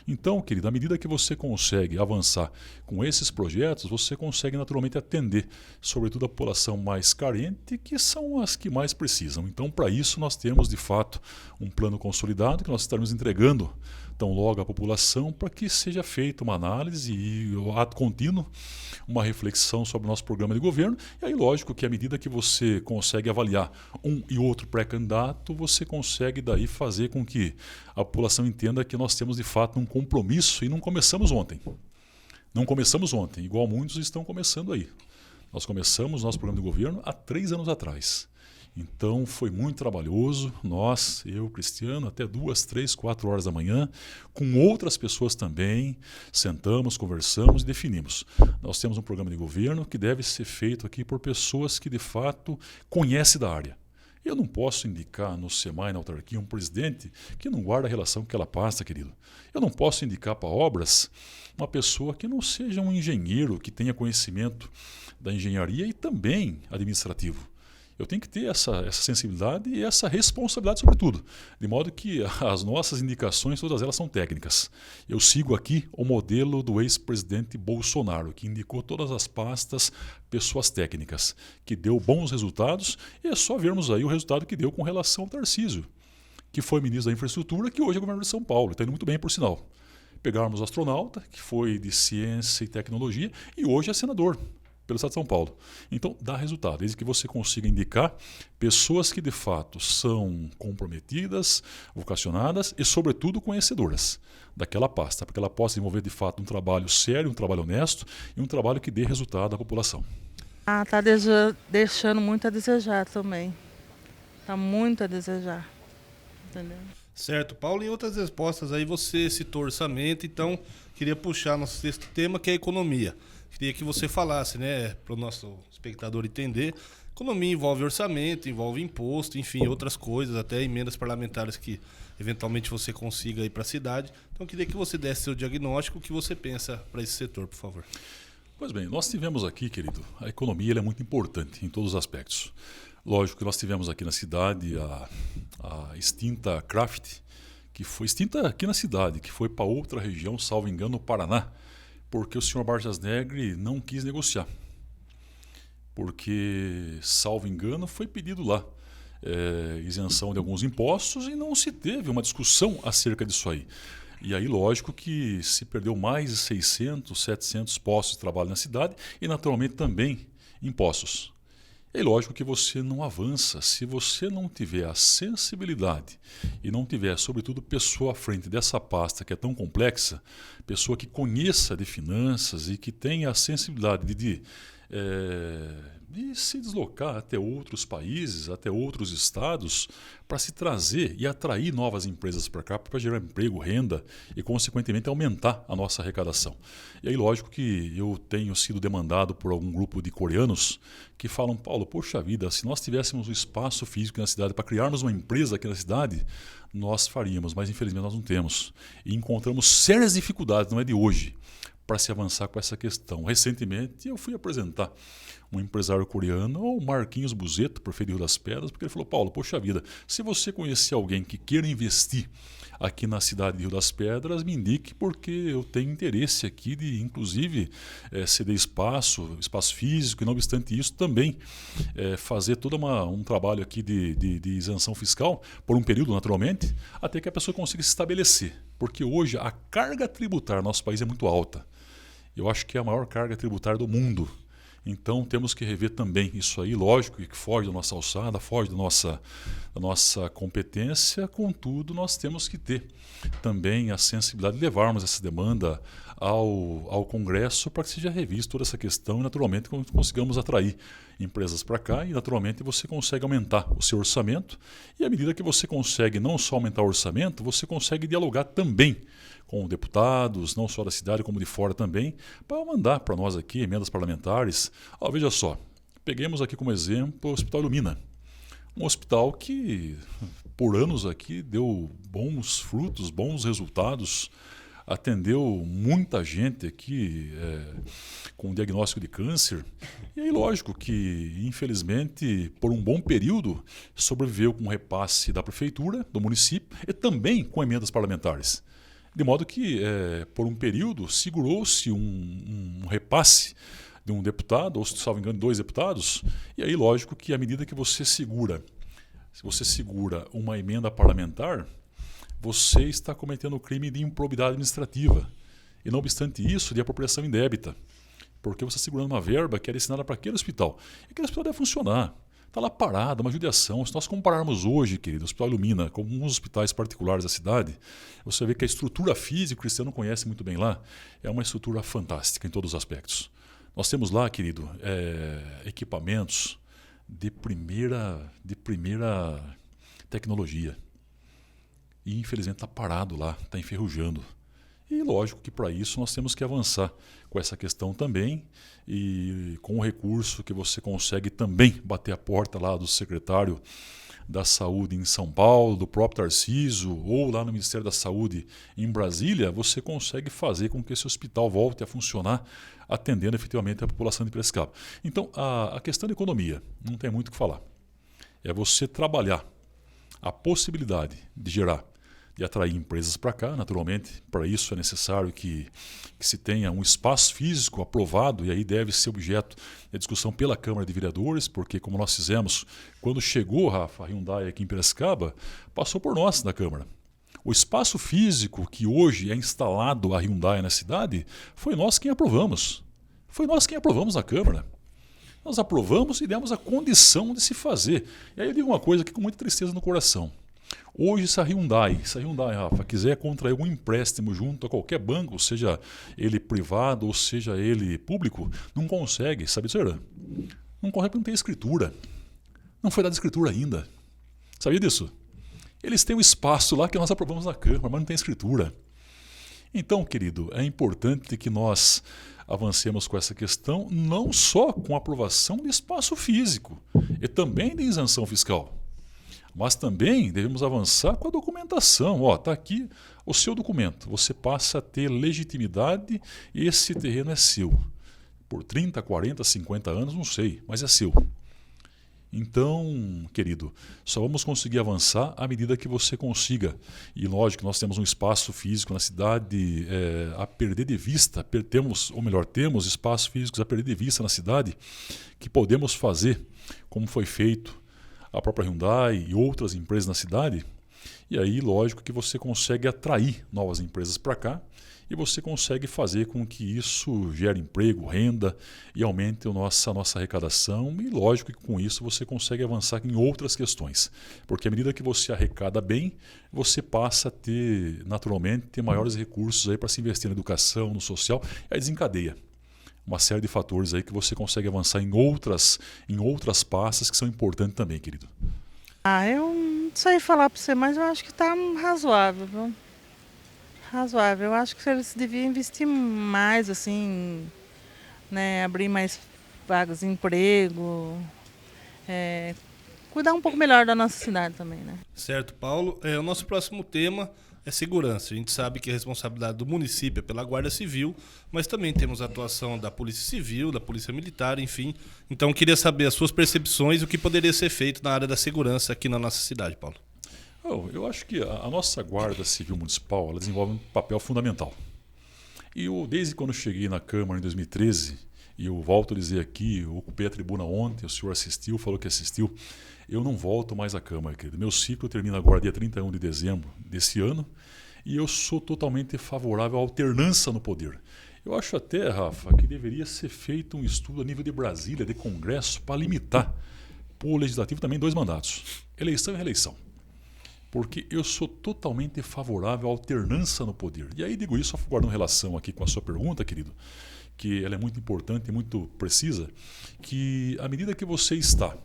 Então, querido, à medida que você consegue avançar com esses projetos, você consegue naturalmente atender, sobretudo a população mais carente, que são as que mais precisam. Então, para isso, nós temos, de fato, um plano consolidado que nós estaremos entregando tão logo à população para que seja feita uma análise e, ato contínuo, uma reflexão sobre o nosso programa de governo. E aí, lógico que à medida que você consegue avaliar um e outro pré-candidato, você consegue daí fazer com que a população entenda que nós temos, de fato, um compromisso e não começamos ontem. Não começamos ontem, igual muitos estão começando aí. Nós começamos nosso programa de governo há 3 anos atrás. Então foi muito trabalhoso, nós, eu, Cristiano, até 2, 3, 4 horas da manhã, com outras pessoas também, sentamos, conversamos e definimos. Nós temos um programa de governo que deve ser feito aqui por pessoas que de fato conhecem da área. Eu não posso indicar no SEMAI, na autarquia, um presidente que não guarda a relação com aquela pasta, querido. Eu não posso indicar para obras uma pessoa que não seja um engenheiro, que tenha conhecimento da engenharia e também administrativo. Eu tenho que ter essa sensibilidade e essa responsabilidade sobretudo, de modo que as nossas indicações, todas elas são técnicas. Eu sigo aqui o modelo do ex-presidente Bolsonaro, que indicou todas as pastas, pessoas técnicas, que deu bons resultados, e é só vermos aí o resultado que deu com relação ao Tarcísio, que foi ministro da Infraestrutura, que hoje é governador de São Paulo, está indo muito bem, por sinal. Pegarmos o astronauta, que foi de ciência e tecnologia, e hoje é senador pelo Estado de São Paulo. Então, dá resultado, desde que você consiga indicar pessoas que de fato são comprometidas, vocacionadas e, sobretudo, conhecedoras daquela pasta, para que ela possa desenvolver de fato um trabalho sério, um trabalho honesto e um trabalho que dê resultado à população. Está deixando muito a desejar também. Está muito a desejar. Entendeu? Certo, Paulo. Em outras respostas aí você citou orçamento, então queria puxar nosso sexto tema, que é a economia. Queria que você falasse, né, para o nosso espectador entender. Economia envolve orçamento, envolve imposto, enfim, outras coisas, até emendas parlamentares que eventualmente você consiga ir para a cidade. Então, queria que você desse seu diagnóstico, o que você pensa para esse setor, por favor. Pois bem, nós tivemos aqui, querido, a economia ela é muito importante em todos os aspectos. Lógico que nós tivemos aqui na cidade a extinta Kraft, que foi extinta aqui na cidade, que foi para outra região, salvo engano, no Paraná, porque o senhor Vargas Negri não quis negociar. Porque, salvo engano, foi pedido lá isenção de alguns impostos e não se teve uma discussão acerca disso aí. E aí, lógico que se perdeu mais de 600, 700 postos de trabalho na cidade e, naturalmente, também impostos. É lógico que você não avança se você não tiver a sensibilidade e não tiver, sobretudo, pessoa à frente dessa pasta que é tão complexa, pessoa que conheça de finanças e que tenha a sensibilidade de se deslocar até outros países, até outros estados, para se trazer e atrair novas empresas para cá, para gerar emprego, renda e, consequentemente, aumentar a nossa arrecadação. E aí, lógico que eu tenho sido demandado por algum grupo de coreanos que falam, Paulo, poxa vida, se nós tivéssemos um espaço físico na cidade para criarmos uma empresa aqui na cidade, nós faríamos, mas infelizmente nós não temos. E encontramos sérias dificuldades, não é de hoje, para se avançar com essa questão. Recentemente eu fui apresentar um empresário coreano, o Marquinhos Buzeto, prefeito de Rio das Pedras, porque ele falou, Paulo, poxa vida, se você conhecer alguém que queira investir aqui na cidade de Rio das Pedras, me indique, porque eu tenho interesse aqui de, inclusive, ceder espaço físico, e não obstante isso, também fazer todo um trabalho aqui de isenção fiscal, por um período, naturalmente, até que a pessoa consiga se estabelecer. Porque hoje a carga tributária no nosso país é muito alta. Eu acho que é a maior carga tributária do mundo. Então temos que rever também isso aí, lógico que foge da nossa alçada, foge da nossa competência, contudo nós temos que ter também a sensibilidade de levarmos essa demanda ao Congresso para que seja revista toda essa questão e naturalmente consigamos atrair empresas para cá e naturalmente você consegue aumentar o seu orçamento e à medida que você consegue não só aumentar o orçamento, você consegue dialogar também com deputados, não só da cidade como de fora também, para mandar para nós aqui emendas parlamentares. Veja só, peguemos aqui como exemplo o Hospital Ilumina, um hospital que por anos aqui deu bons frutos, bons resultados, atendeu muita gente aqui com diagnóstico de câncer. E aí, lógico que, infelizmente, por um bom período, sobreviveu com repasse da prefeitura, do município, e também com emendas parlamentares. De modo que, por um período, segurou-se um repasse de um deputado, ou, se salvo engano, 2 deputados, e aí, lógico que, à medida que você segura uma emenda parlamentar, você está cometendo o crime de improbidade administrativa. E, não obstante isso, de apropriação indébita. Porque você está segurando uma verba que é destinada para aquele hospital. E aquele hospital deve funcionar. Está lá parado, uma judiação. Se nós compararmos hoje, querido, o Hospital Ilumina com alguns hospitais particulares da cidade, você vê que a estrutura física, o Cristiano conhece muito bem lá, é uma estrutura fantástica em todos os aspectos. Nós temos lá, querido, equipamentos de primeira tecnologia. E infelizmente está parado lá, está enferrujando. E lógico que para isso nós temos que avançar com essa questão também e com o recurso que você consegue também bater a porta lá do secretário da Saúde em São Paulo, do próprio Tarcísio ou lá no Ministério da Saúde em Brasília, você consegue fazer com que esse hospital volte a funcionar atendendo efetivamente a população de Piracicaba. Então a questão da economia, não tem muito o que falar. É você trabalhar a possibilidade de atrair empresas para cá, naturalmente, para isso é necessário que se tenha um espaço físico aprovado, e aí deve ser objeto de discussão pela Câmara de Vereadores, porque como nós fizemos, quando chegou, Rafa, a Hyundai aqui em Piracicaba, passou por nós na Câmara. O espaço físico que hoje é instalado a Hyundai na cidade, foi nós quem aprovamos. Foi nós quem aprovamos na Câmara. Nós aprovamos e demos a condição de se fazer. E aí eu digo uma coisa aqui com muita tristeza no coração. Hoje, se a Hyundai, Rafa, quiser contrair algum empréstimo junto a qualquer banco, seja ele privado ou seja ele público, não consegue, sabe disso? Não consegue porque não tem escritura. Não foi dada escritura ainda. Sabia disso? Eles têm um espaço lá que nós aprovamos na Câmara, mas não tem escritura. Então, querido, é importante que nós avancemos com essa questão, não só com a aprovação de espaço físico, e também de isenção fiscal. Mas também devemos avançar com a documentação. Está aqui o seu documento. Você passa a ter legitimidade e esse terreno é seu. Por 30, 40, 50 anos, não sei, mas é seu. Então, querido, só vamos conseguir avançar à medida que você consiga. E lógico que nós temos um espaço físico na cidade a perder de vista, temos espaços físicos a perder de vista na cidade que podemos fazer, como foi feito a própria Hyundai e outras empresas na cidade, e aí lógico que você consegue atrair novas empresas para cá e você consegue fazer com que isso gere emprego, renda e aumente a nossa arrecadação e lógico que com isso você consegue avançar em outras questões, porque à medida que você arrecada bem, você passa a ter naturalmente maiores recursos aí para se investir na educação, no social, e aí desencadeia uma série de fatores aí que você consegue avançar em outras pastas que são importantes também, querido. Eu não sei falar para você, mas eu acho que está razoável, viu? Razoável. Eu acho que eles deviam investir mais, assim, né? Abrir mais vagas de emprego, cuidar um pouco melhor da nossa cidade também, né? Certo, Paulo. O nosso próximo tema é segurança. A gente sabe que a responsabilidade do município é pela Guarda Civil, mas também temos a atuação da Polícia Civil, da Polícia Militar, enfim. Então, eu queria saber as suas percepções e o que poderia ser feito na área da segurança aqui na nossa cidade, Paulo. Eu acho que a nossa Guarda Civil Municipal ela desenvolve um papel fundamental. E desde quando cheguei na Câmara em 2013, e eu volto a dizer aqui, eu ocupei a tribuna ontem, o senhor assistiu, falou que assistiu, eu não volto mais à Câmara, querido. Meu ciclo termina agora dia 31 de dezembro desse ano, E eu sou totalmente favorável à alternância no poder. Eu acho até, Rafa, que deveria ser feito um estudo a nível de Brasília, de Congresso, para limitar para o Legislativo também 2 mandatos. Eleição e reeleição. Porque eu sou totalmente favorável à alternância no poder. E aí digo isso, guardando relação aqui com a sua pergunta, querido, que ela é muito importante e muito precisa, que à medida que você está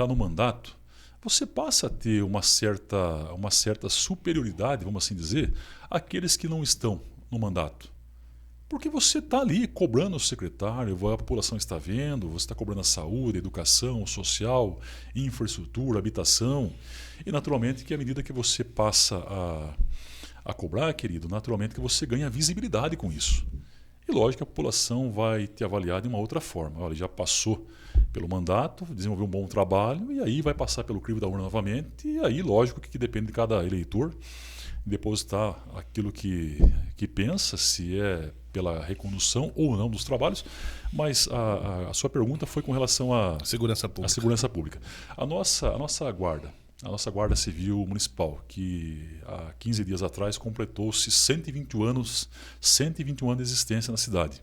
no mandato, você passa a ter uma certa superioridade, vamos assim dizer, àqueles que não estão no mandato. Porque você está ali cobrando o secretário, a população está vendo, você está cobrando a saúde, a educação, o social, infraestrutura, habitação. E naturalmente que à medida que você passa a cobrar, querido, naturalmente que você ganha visibilidade com isso. E lógico que a população vai te avaliar de uma outra forma. Olha, já passou pelo mandato, desenvolveu um bom trabalho e aí vai passar pelo crivo da urna novamente. E aí, lógico que depende de cada eleitor depositar aquilo que pensa, se é pela recondução ou não dos trabalhos, mas a sua pergunta foi com relação à Segurança pública. A segurança pública. A nossa Guarda Civil Municipal, que há 15 dias atrás completou-se 121 anos de existência na cidade.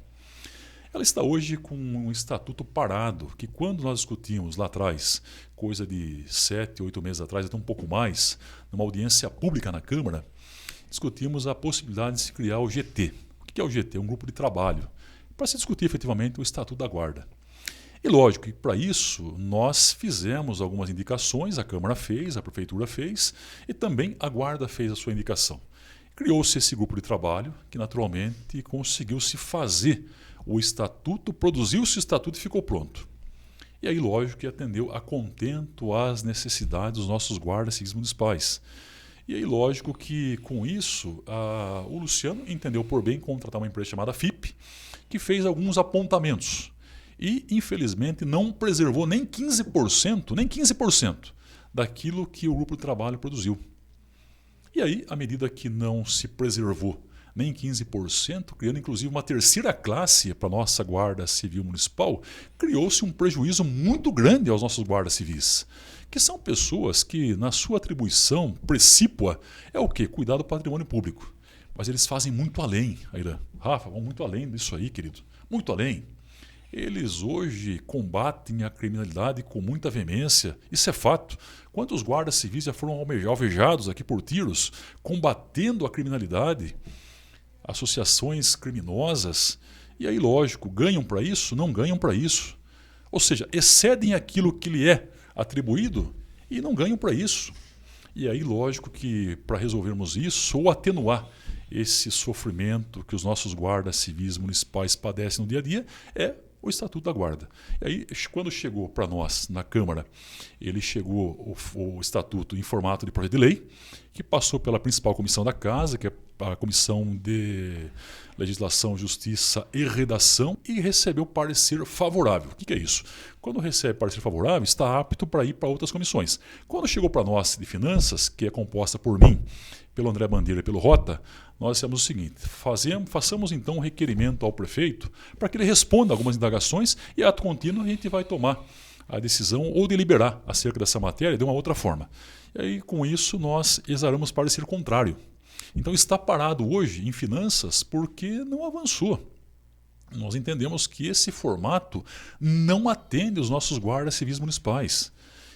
Ela está hoje com um estatuto parado, que quando nós discutimos lá atrás, coisa de 7, 8 meses atrás, até um pouco mais, numa audiência pública na Câmara, discutimos a possibilidade de se criar o GT. O que é o GT? Um grupo de trabalho, para se discutir efetivamente o Estatuto da Guarda. E lógico que para isso nós fizemos algumas indicações, a Câmara fez, a Prefeitura fez e também a Guarda fez a sua indicação. Criou-se esse grupo de trabalho que naturalmente conseguiu se fazer o estatuto, produziu-se o estatuto e ficou pronto. E aí lógico que atendeu a contento às necessidades dos nossos guardas civis municipais. E aí lógico que com isso o Luciano entendeu por bem contratar uma empresa chamada FIP, que fez alguns apontamentos. E, infelizmente, não preservou nem 15% daquilo que o grupo de trabalho produziu. E aí, à medida que não se preservou nem 15%, criando inclusive uma terceira classe para a nossa Guarda Civil Municipal, criou-se um prejuízo muito grande aos nossos guardas civis, que são pessoas que, na sua atribuição precípua, é o quê? Cuidar do patrimônio público. Mas eles fazem muito além, Airan. Rafa, vão muito além disso aí, querido. Muito além. Eles hoje combatem a criminalidade com muita veemência. Isso é fato. Quantos guardas civis já foram alvejados aqui por tiros, combatendo a criminalidade, associações criminosas, e aí, lógico, ganham para isso? Não ganham para isso. Ou seja, excedem aquilo que lhe é atribuído e não ganham para isso. E aí, lógico que para resolvermos isso ou atenuar esse sofrimento que os nossos guardas civis municipais padecem no dia a dia, é o Estatuto da Guarda. E aí, quando chegou para nós na Câmara, ele chegou o Estatuto em formato de projeto de lei, que passou pela principal comissão da Casa, que é a Comissão de Legislação, Justiça e Redação, e recebeu parecer favorável. O que é isso? Quando recebe parecer favorável, está apto para ir para outras comissões. Quando chegou para nós de Finanças, que é composta por mim, pelo André Bandeira e pelo Rota, nós dissemos o seguinte: façamos então um requerimento ao prefeito para que ele responda algumas indagações e, ato contínuo, a gente vai tomar a decisão ou deliberar acerca dessa matéria de uma outra forma. E aí, com isso, nós exaramos parecer contrário. Então, está parado hoje em Finanças porque não avançou. Nós entendemos que esse formato não atende os nossos guardas civis municipais.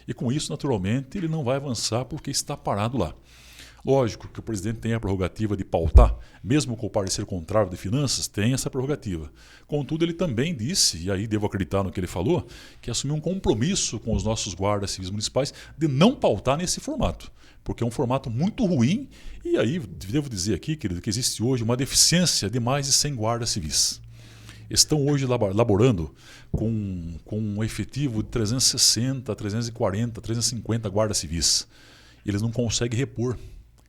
E com isso, naturalmente, ele não vai avançar porque está parado lá. Lógico que o presidente tem a prerrogativa de pautar, mesmo com o parecer contrário de Finanças, tem essa prerrogativa. Contudo, ele também disse, e aí devo acreditar no que ele falou, que assumiu um compromisso com os nossos guardas civis municipais de não pautar nesse formato, porque é um formato muito ruim, e aí devo dizer aqui, querido, que existe hoje uma deficiência de mais de 100 guardas civis. Estão hoje laborando com um efetivo de 360, 340, 350 guardas civis. Eles não conseguem repor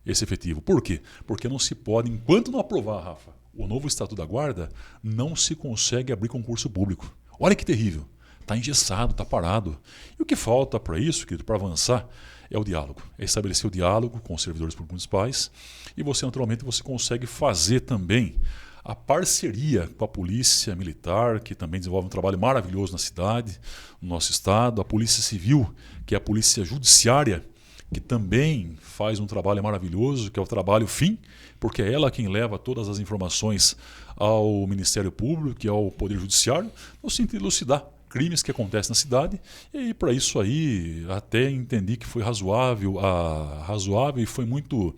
esse efetivo. Por quê? Porque não se pode, enquanto não aprovar, Rafa, o novo Estatuto da Guarda, não se consegue abrir concurso público. Olha que terrível. Está engessado, está parado. E o que falta para isso, querido, para avançar, é o diálogo. É estabelecer o diálogo com os servidores públicos municipais e você, naturalmente, você consegue fazer também a parceria com a Polícia Militar, que também desenvolve um trabalho maravilhoso na cidade, no nosso estado, a Polícia Civil, que é a Polícia Judiciária, que também faz um trabalho maravilhoso, que é o trabalho FIM, porque é ela quem leva todas as informações ao Ministério Público e ao Poder Judiciário, no sentido de elucidar crimes que acontecem na cidade. E aí, para isso aí, até entendi que foi razoável e foi muito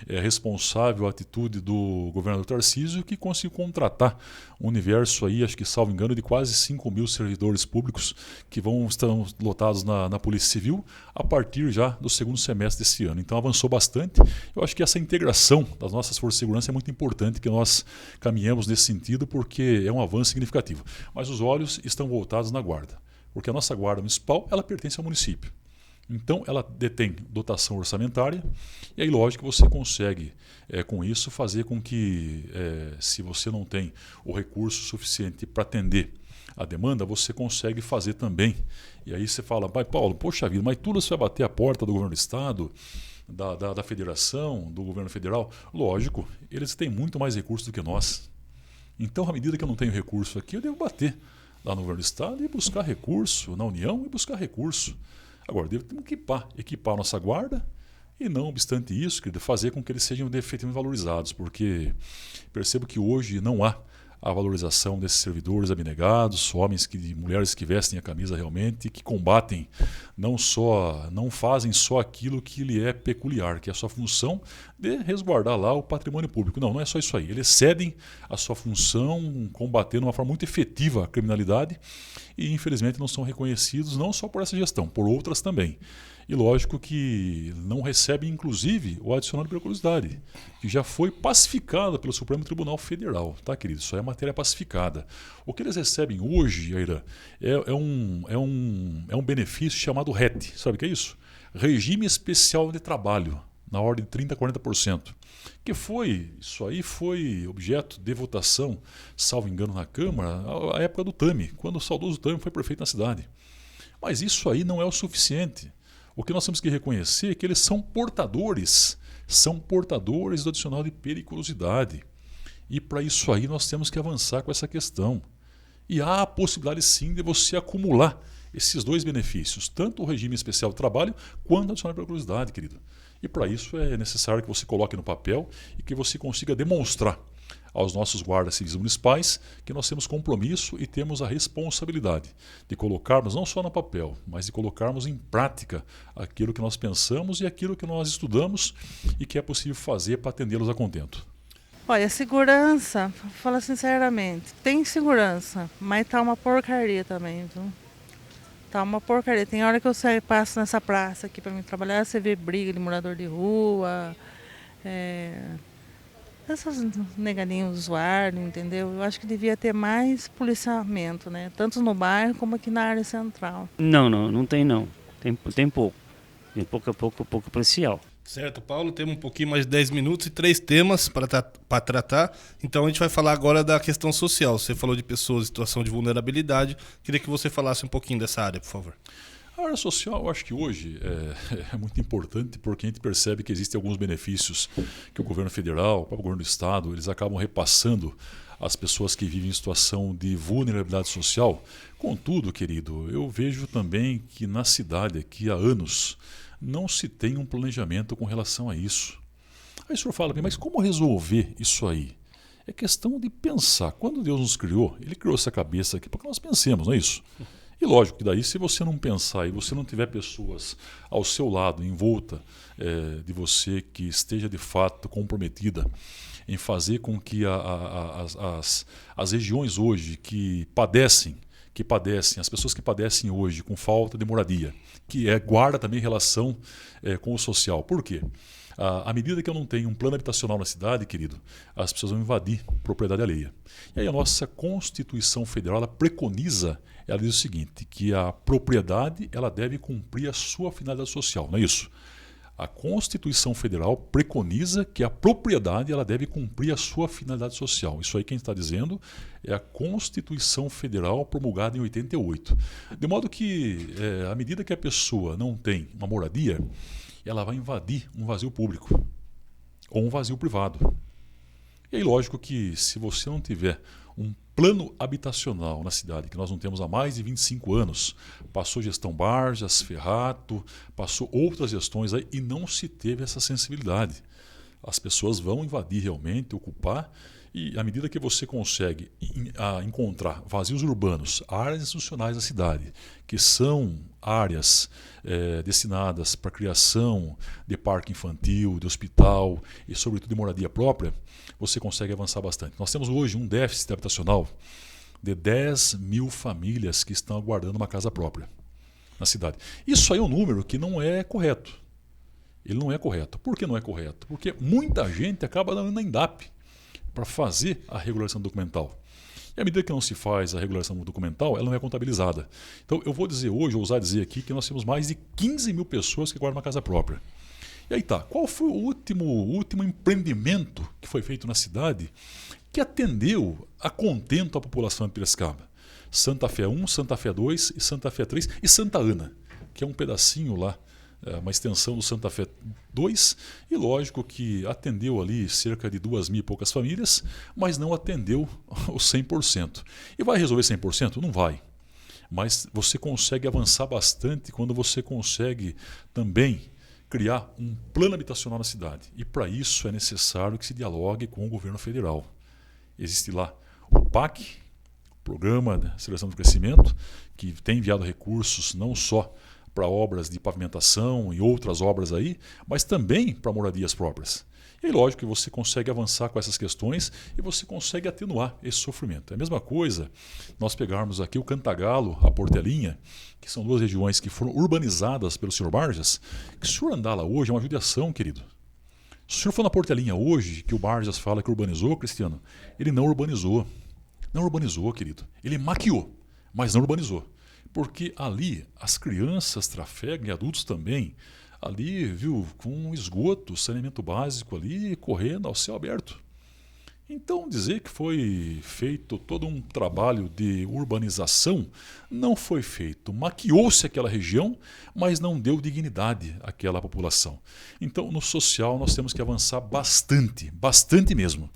responsável a atitude do governador Tarcísio, que conseguiu contratar um universo aí, acho que salvo engano, de quase 5.000 servidores públicos que estão lotados na Polícia Civil a partir já do segundo semestre desse ano. Então avançou bastante. Eu acho que essa integração das nossas forças de segurança é muito importante que nós caminhemos nesse sentido, porque é um avanço significativo. Mas os olhos estão voltados na guarda, porque a nossa guarda municipal ela pertence ao município. Então, ela detém dotação orçamentária e aí, lógico, você consegue, com isso, fazer com que, se você não tem o recurso suficiente para atender a demanda, você consegue fazer também. E aí você fala, pai Paulo, poxa vida, mas tudo você vai bater a porta do governo do Estado, da federação, do governo federal? Lógico, eles têm muito mais recursos do que nós. Então, à medida que eu não tenho recurso aqui, eu devo bater lá no governo do Estado e buscar recurso, na União e buscar recurso. Agora, temos que equipar a nossa guarda e, não obstante isso, fazer com que eles sejam efetivamente valorizados, porque percebo que hoje não há a valorização desses servidores abnegados, homens e mulheres que vestem a camisa realmente, que combatem, não fazem só aquilo que lhe é peculiar, que é a sua função de resguardar lá o patrimônio público. Não é só isso aí. Eles cedem a sua função, combatendo de uma forma muito efetiva a criminalidade e, infelizmente, não são reconhecidos não só por essa gestão, por outras também. E lógico que não recebem, inclusive, o adicional de periculosidade, que já foi pacificada pelo Supremo Tribunal Federal, tá, querido? Isso é matéria pacificada. O que eles recebem hoje, Aira, é um benefício chamado RET. Sabe o que é isso? Regime Especial de Trabalho, na ordem de 30% a 40%. Isso aí foi objeto de votação, salvo engano, na Câmara, à época do Tami, quando o saudoso Tami foi prefeito na cidade. Mas isso aí não é o suficiente. O que nós temos que reconhecer é que eles são portadores do adicional de periculosidade. E para isso aí nós temos que avançar com essa questão. E há a possibilidade sim de você acumular esses dois benefícios, tanto o regime especial de trabalho quanto o adicional de periculosidade, querido. E para isso é necessário que você coloque no papel e que você consiga demonstrar aos nossos guardas civis municipais que nós temos compromisso e temos a responsabilidade de colocarmos não só no papel, mas de colocarmos em prática aquilo que nós pensamos e aquilo que nós estudamos e que é possível fazer para atendê-los a contento. Olha, segurança, vou falar sinceramente, tem segurança, mas tá uma porcaria também, viu? Tá uma porcaria. Tem hora que eu passo nessa praça aqui para mim trabalhar, você vê briga de morador de rua, essas negadinhas usuários, entendeu? Eu acho que devia ter mais policiamento, né? Tanto no bairro como aqui na área central. Não tem não. Tem pouco. Tem pouco policial. Certo, Paulo, temos um pouquinho mais de 10 minutos e 3 temas para tratar. Então a gente vai falar agora da questão social. Você falou de pessoas em situação de vulnerabilidade. Queria que você falasse um pouquinho dessa área, por favor. A área social, eu acho que hoje é muito importante porque a gente percebe que existem alguns benefícios que o governo federal, o próprio governo do estado, eles acabam repassando às pessoas que vivem em situação de vulnerabilidade social. Contudo, querido, eu vejo também que na cidade aqui há anos não se tem um planejamento com relação a isso. Aí o senhor fala, mas como resolver isso aí? É questão de pensar. Quando Deus nos criou, Ele criou essa cabeça aqui para que nós pensemos, não é isso? E lógico que daí, se você não pensar e você não tiver pessoas ao seu lado, em volta de você, que esteja de fato comprometida em fazer com que as regiões hoje que padecem, as pessoas que padecem hoje com falta de moradia, que guarda também relação com o social. Por quê? À medida que eu não tenho um plano habitacional na cidade, querido, as pessoas vão invadir propriedade alheia. E aí a nossa Constituição Federal ela preconiza, ela diz o seguinte, que a propriedade ela deve cumprir a sua finalidade social, não é isso? A Constituição Federal preconiza que a propriedade ela deve cumprir a sua finalidade social. Isso aí quem está dizendo é a Constituição Federal promulgada em 88. De modo que, à medida que a pessoa não tem uma moradia, ela vai invadir um vazio público ou um vazio privado. E aí, lógico que se você não tiver um plano habitacional na cidade, que nós não temos há mais de 25 anos. Passou gestão Barjas, Ferrato, passou outras gestões aí e não se teve essa sensibilidade. As pessoas vão invadir realmente, ocupar, e à medida que você consegue encontrar vazios urbanos, áreas institucionais da cidade, que são áreas destinadas para a criação de parque infantil, de hospital e sobretudo de moradia própria, você consegue avançar bastante. Nós temos hoje um déficit habitacional de 10 mil famílias que estão aguardando uma casa própria na cidade. Isso aí é um número que não é correto. Ele não é correto. Por que não é correto? Porque muita gente acaba dando na INDAP para fazer a regularização documental. E à medida que não se faz a regularização documental, ela não é contabilizada. Então eu vou dizer hoje, ousar dizer aqui, que nós temos mais de 15 mil pessoas que guardam uma casa própria. E aí tá, qual foi o último empreendimento que foi feito na cidade que atendeu a contento a população de Piracicaba? Santa Fé 1, Santa Fé 2 e Santa Fé 3 e Santa Ana, que é um pedacinho lá, uma extensão do Santa Fé 2, e lógico que atendeu ali cerca de 2.000 e poucas famílias, mas não atendeu os 100%. E vai resolver 100%? Não vai. Mas você consegue avançar bastante quando você consegue também criar um plano habitacional na cidade. E para isso é necessário que se dialogue com o governo federal. Existe lá o PAC, Programa de Aceleração do Crescimento, que tem enviado recursos não só para obras de pavimentação e outras obras aí, mas também para moradias próprias. E lógico que você consegue avançar com essas questões e você consegue atenuar esse sofrimento. É a mesma coisa nós pegarmos aqui o Cantagalo, a Portelinha, que são duas regiões que foram urbanizadas pelo senhor Barjas, que se o senhor andar lá hoje é uma judiação, querido. Se o senhor for na Portelinha hoje, que o Barjas fala que urbanizou, Cristiano, ele não urbanizou. Não urbanizou, querido. Ele maquiou, mas não urbanizou. Porque ali as crianças trafegam e adultos também, ali, viu, com esgoto, saneamento básico ali, correndo ao céu aberto. Então dizer que foi feito todo um trabalho de urbanização não foi feito. Maquiou-se aquela região, mas não deu dignidade àquela população. Então no social nós temos que avançar bastante, bastante mesmo.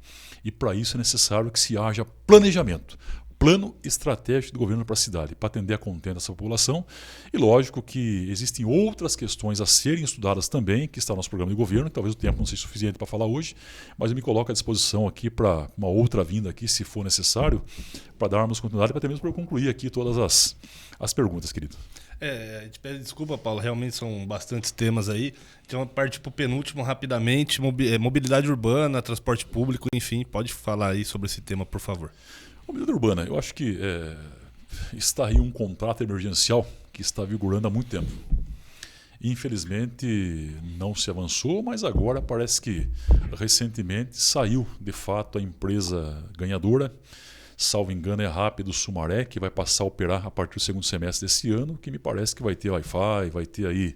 E para isso é necessário que se haja planejamento. Plano estratégico do governo para a cidade, para atender a contento essa população. E lógico que existem outras questões a serem estudadas também, que está no nosso programa de governo, que talvez o tempo não seja suficiente para falar hoje, mas eu me coloco à disposição aqui para uma outra vinda aqui, se for necessário, para darmos continuidade, para até mesmo para eu concluir aqui todas as perguntas, querido. A gente pede desculpa, Paulo, realmente são bastantes temas aí. Então, parte para o penúltimo rapidamente, mobilidade urbana, transporte público, enfim, pode falar aí sobre esse tema, por favor. Mobilidade urbana, eu acho que está aí um contrato emergencial que está vigorando há muito tempo. Infelizmente não se avançou, mas agora parece que recentemente saiu de fato a empresa ganhadora, salvo engano é Rápido Sumaré, que vai passar a operar a partir do segundo semestre desse ano, que me parece que vai ter Wi-Fi, vai ter aí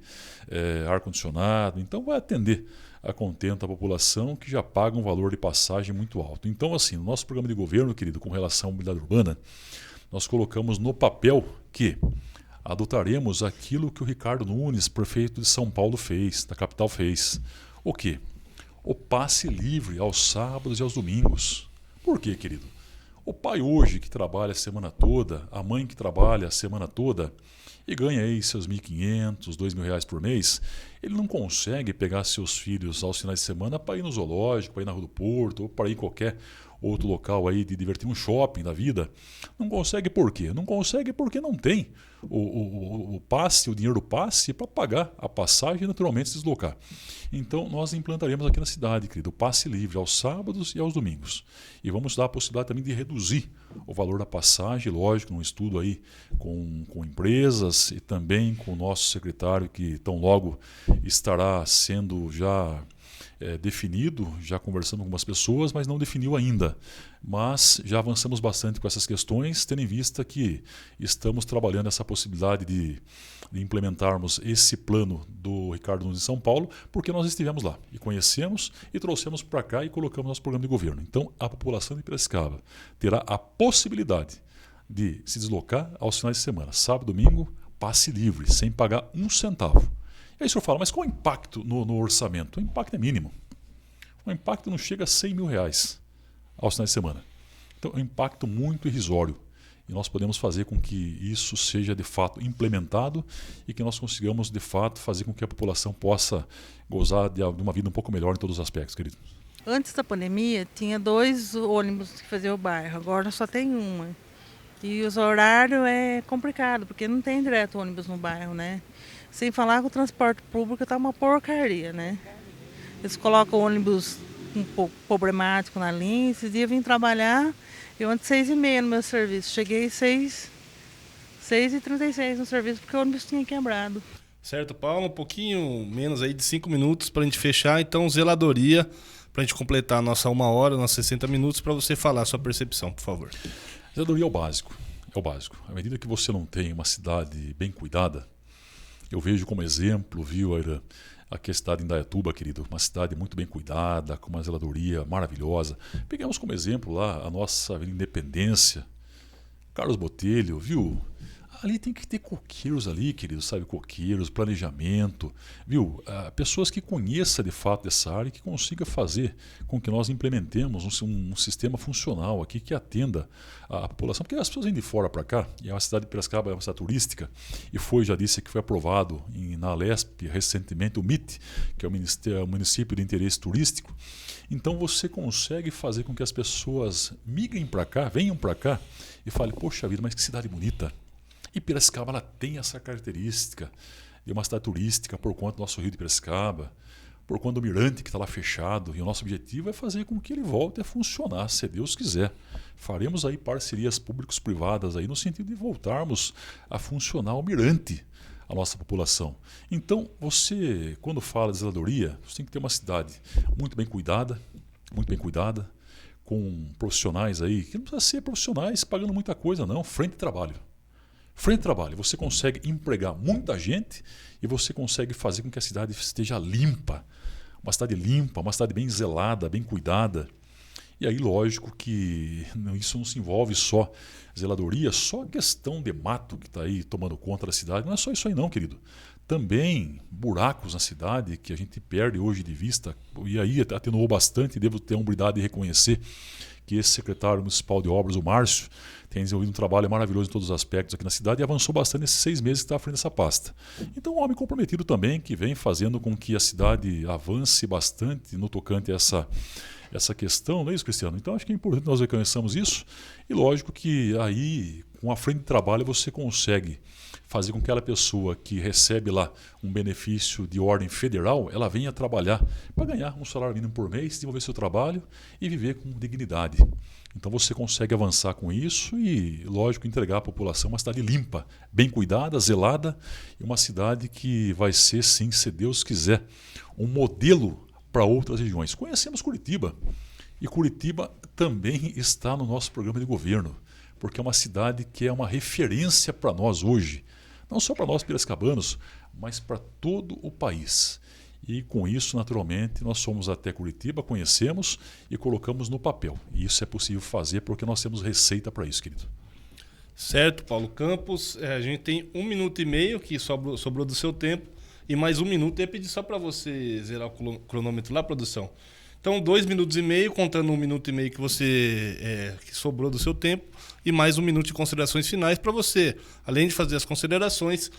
ar-condicionado, então vai atender a contento a população que já paga um valor de passagem muito alto. Então, assim, no nosso programa de governo, querido, com relação à mobilidade urbana, nós colocamos no papel que adotaremos aquilo que o Ricardo Nunes, prefeito de São Paulo, fez, da capital fez. O quê? O passe livre aos sábados e aos domingos. Por quê, querido? O pai hoje que trabalha a semana toda, a mãe que trabalha a semana toda e ganha aí seus R$1.500, R$2.000 por mês, ele não consegue pegar seus filhos aos finais de semana para ir no zoológico, para ir na Rua do Porto ou para ir em qualquer outro local aí de divertir, um shopping da vida. Não consegue por quê? Não consegue porque não tem o passe, o dinheiro do passe para pagar a passagem e naturalmente se deslocar. Então nós implantaremos aqui na cidade, querido, o passe livre aos sábados e aos domingos. E vamos dar a possibilidade também de reduzir o valor da passagem, lógico, num estudo aí com empresas e também com o nosso secretário, que tão logo estará sendo já definido, já conversando com algumas pessoas, mas não definiu ainda. Mas já avançamos bastante com essas questões, tendo em vista que estamos trabalhando essa possibilidade de implementarmos esse plano do Ricardo Nunes em São Paulo, porque nós estivemos lá e conhecemos e trouxemos para cá e colocamos no nosso programa de governo. Então, a população de Piracicaba terá a possibilidade de se deslocar aos finais de semana, sábado, domingo, passe livre, sem pagar um centavo. E aí o senhor fala, mas qual o impacto no orçamento? O impacto é mínimo. O impacto não chega a R$100.000 aos finais de semana. Então, é um impacto muito irrisório. E nós podemos fazer com que isso seja de fato implementado e que nós consigamos de fato fazer com que a população possa gozar de uma vida um pouco melhor em todos os aspectos, querido. Antes da pandemia, tinha 2 ônibus que faziam o bairro, agora só tem uma. E os horários é complicado, porque não tem direto ônibus no bairro, né? Sem falar que o transporte público tá uma porcaria, né? Eles colocam ônibus um pouco problemático na linha. Esses dias eu vim trabalhar, eu antes 6h30 no meu serviço. Cheguei 6h36 no serviço, porque o ônibus tinha quebrado. Certo, Paulo? Um pouquinho menos aí de 5 minutos para a gente fechar. Então, zeladoria, para a gente completar a nossa 1 hora, nossos 60 minutos, para você falar a sua percepção, por favor. Zeladoria é o básico. É o básico. À medida que você não tem uma cidade bem cuidada, eu vejo como exemplo, viu, Aira, aqui a cidade de Indaiatuba, querido, uma cidade muito bem cuidada, com uma zeladoria maravilhosa. Pegamos como exemplo lá a nossa Avenida Independência, Carlos Botelho, viu? Ali tem que ter coqueiros ali, querido, sabe? Coqueiros, planejamento, viu? Pessoas que conheçam de fato dessa área e que consigam fazer com que nós implementemos um sistema funcional aqui que atenda a população. Porque as pessoas vêm de fora para cá, e a cidade de Piracicaba é uma cidade turística, e já disse que foi aprovado na Alesp recentemente o MIT, que é o Município de Interesse Turístico. Então você consegue fazer com que as pessoas migrem para cá, venham para cá e falem, poxa vida, mas que cidade bonita. E Piracicaba ela tem essa característica de uma cidade turística por conta do nosso rio de Piracicaba, por conta do mirante que está lá fechado. E o nosso objetivo é fazer com que ele volte a funcionar, se Deus quiser. Faremos aí parcerias públicos-privadas aí no sentido de voltarmos a funcionar o mirante, a nossa população. Então, você, quando fala de zeladoria, você tem que ter uma cidade muito bem cuidada, com profissionais aí, que não precisa ser profissionais pagando muita coisa, não, frente de trabalho. Frente de trabalho, você consegue empregar muita gente e você consegue fazer com que a cidade esteja limpa. Uma cidade bem zelada, bem cuidada. E aí, lógico que isso não se envolve só zeladoria, só a questão de mato que está aí tomando conta da cidade. Não é só isso aí não, querido. Também buracos na cidade que a gente perde hoje de vista. E aí atenuou bastante, devo ter a humildade de reconhecer que esse secretário municipal de obras, o Márcio, tem desenvolvido um trabalho maravilhoso em todos os aspectos aqui na cidade e avançou bastante nesses 6 meses que está à frente dessa pasta. Então, um homem comprometido também, que vem fazendo com que a cidade avance bastante no tocante a essa questão, não é isso, Cristiano? Então, acho que é importante nós reconheçamos isso e, lógico, que aí, com a frente de trabalho, você consegue fazer com que aquela pessoa que recebe lá um benefício de ordem federal, ela venha trabalhar para ganhar um salário mínimo por mês, desenvolver seu trabalho e viver com dignidade. Então você consegue avançar com isso e, lógico, entregar à população uma cidade limpa, bem cuidada, zelada e uma cidade que vai ser, sim, se Deus quiser, um modelo para outras regiões. Conhecemos Curitiba e Curitiba também está no nosso programa de governo, porque é uma cidade que é uma referência para nós hoje, não só para nós piracicabanos, mas para todo o país. E com isso, naturalmente, nós fomos até Curitiba, conhecemos e colocamos no papel. E isso é possível fazer porque nós temos receita para isso, querido. Certo, Paulo Campos. A gente tem 1 minuto e meio que sobrou do seu tempo e mais 1 minuto. Eu ia pedir só para você zerar o cronômetro lá, produção. Então, 2 minutos e meio, contando 1 minuto e meio que que sobrou do seu tempo, e mais 1 minuto de considerações finais para você, além de fazer as considerações,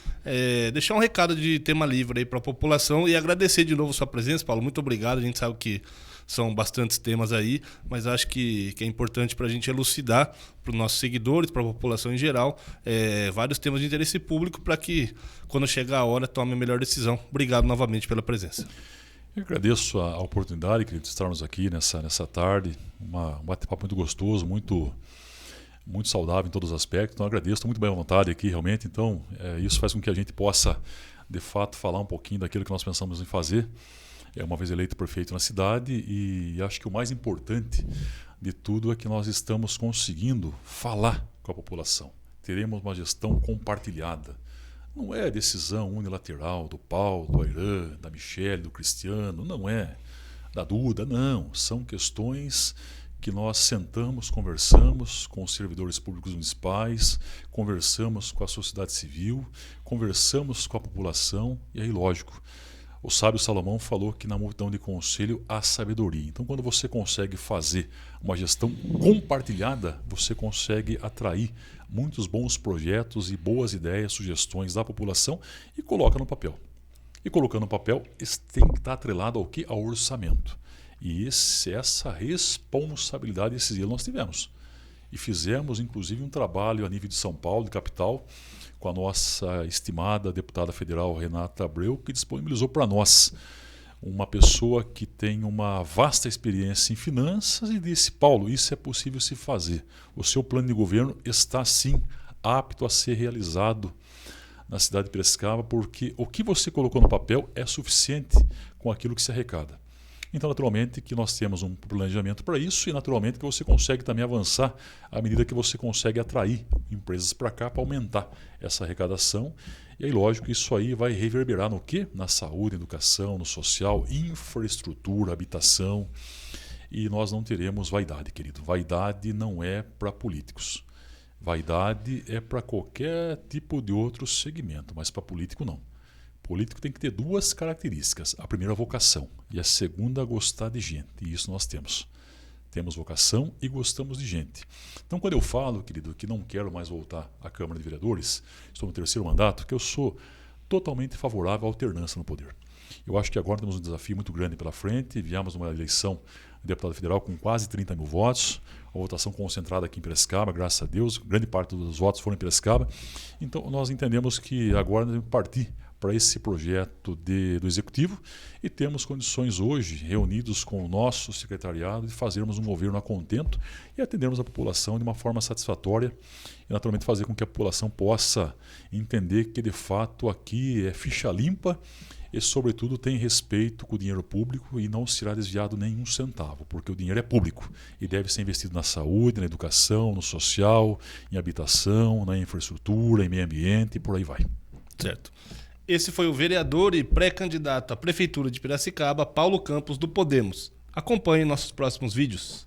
deixar um recado de tema livre aí para a população e agradecer de novo a sua presença, Paulo. Muito obrigado. A gente sabe que são bastantes temas aí, mas acho que é importante para a gente elucidar para os nossos seguidores, para a população em geral, vários temas de interesse público para que, quando chegar a hora, tome a melhor decisão. Obrigado novamente pela presença. Eu agradeço a oportunidade, querido, de estarmos aqui nessa tarde, um bate-papo muito gostoso, muito saudável em todos os aspectos. Então, eu agradeço, estou muito bem à vontade aqui, realmente. Então, isso faz com que a gente possa, de fato, falar um pouquinho daquilo que nós pensamos em fazer, uma vez eleito prefeito na cidade. E acho que o mais importante de tudo é que nós estamos conseguindo falar com a população. Teremos uma gestão compartilhada. Não é decisão unilateral do Paulo, do Airã, da Michele, do Cristiano, não é da Duda, não. São questões que nós sentamos, conversamos com os servidores públicos municipais, conversamos com a sociedade civil, conversamos com a população e aí, lógico, O sábio Salomão falou que na multidão de conselho há sabedoria. Então, quando você consegue fazer uma gestão compartilhada, você consegue atrair muitos bons projetos e boas ideias, sugestões da população e coloca no papel. E colocando no papel, isso tem que estar atrelado ao quê? Ao orçamento. E essa responsabilidade, esse dia nós tivemos. E fizemos, inclusive, um trabalho a nível de São Paulo, de capital, com a nossa estimada deputada federal Renata Abreu, que disponibilizou para nós uma pessoa que tem uma vasta experiência em finanças e disse: Paulo, isso é possível se fazer. O seu plano de governo está, sim, apto a ser realizado na cidade de Piracicaba, porque o que você colocou no papel é suficiente com aquilo que se arrecada. Então, naturalmente, que nós temos um planejamento para isso e, naturalmente, que você consegue também avançar à medida que você consegue atrair empresas para cá para aumentar essa arrecadação. E aí, lógico, isso aí vai reverberar no quê? Na saúde, educação, no social, infraestrutura, habitação. E nós não teremos vaidade, querido. Vaidade não é para políticos. Vaidade é para qualquer tipo de outro segmento, mas para político não. Político tem que ter duas características. A primeira, a vocação. E a segunda, gostar de gente. E isso nós temos. Temos vocação e gostamos de gente. Então, quando eu falo, querido, que não quero mais voltar à Câmara de Vereadores, estou no terceiro mandato, que eu sou totalmente favorável à alternância no poder. Eu acho que agora temos um desafio muito grande pela frente. Viemos numa eleição de deputado federal com quase 30 mil votos, a votação concentrada aqui em Piracicaba, graças a Deus, grande parte dos votos foram em Piracicaba. Então, nós entendemos que agora nós devemos partir para esse projeto do Executivo e temos condições hoje, reunidos com o nosso secretariado, de fazermos um governo a contento e atendermos a população de uma forma satisfatória e, naturalmente, fazer com que a população possa entender que, de fato, aqui é ficha limpa e, sobretudo, tem respeito com o dinheiro público e não será desviado nenhum centavo, porque o dinheiro é público e deve ser investido na saúde, na educação, no social, em habitação, na infraestrutura, em meio ambiente e por aí vai. Certo. Esse foi o vereador e pré-candidato à Prefeitura de Piracicaba, Paulo Campos, do Podemos. Acompanhe nossos próximos vídeos.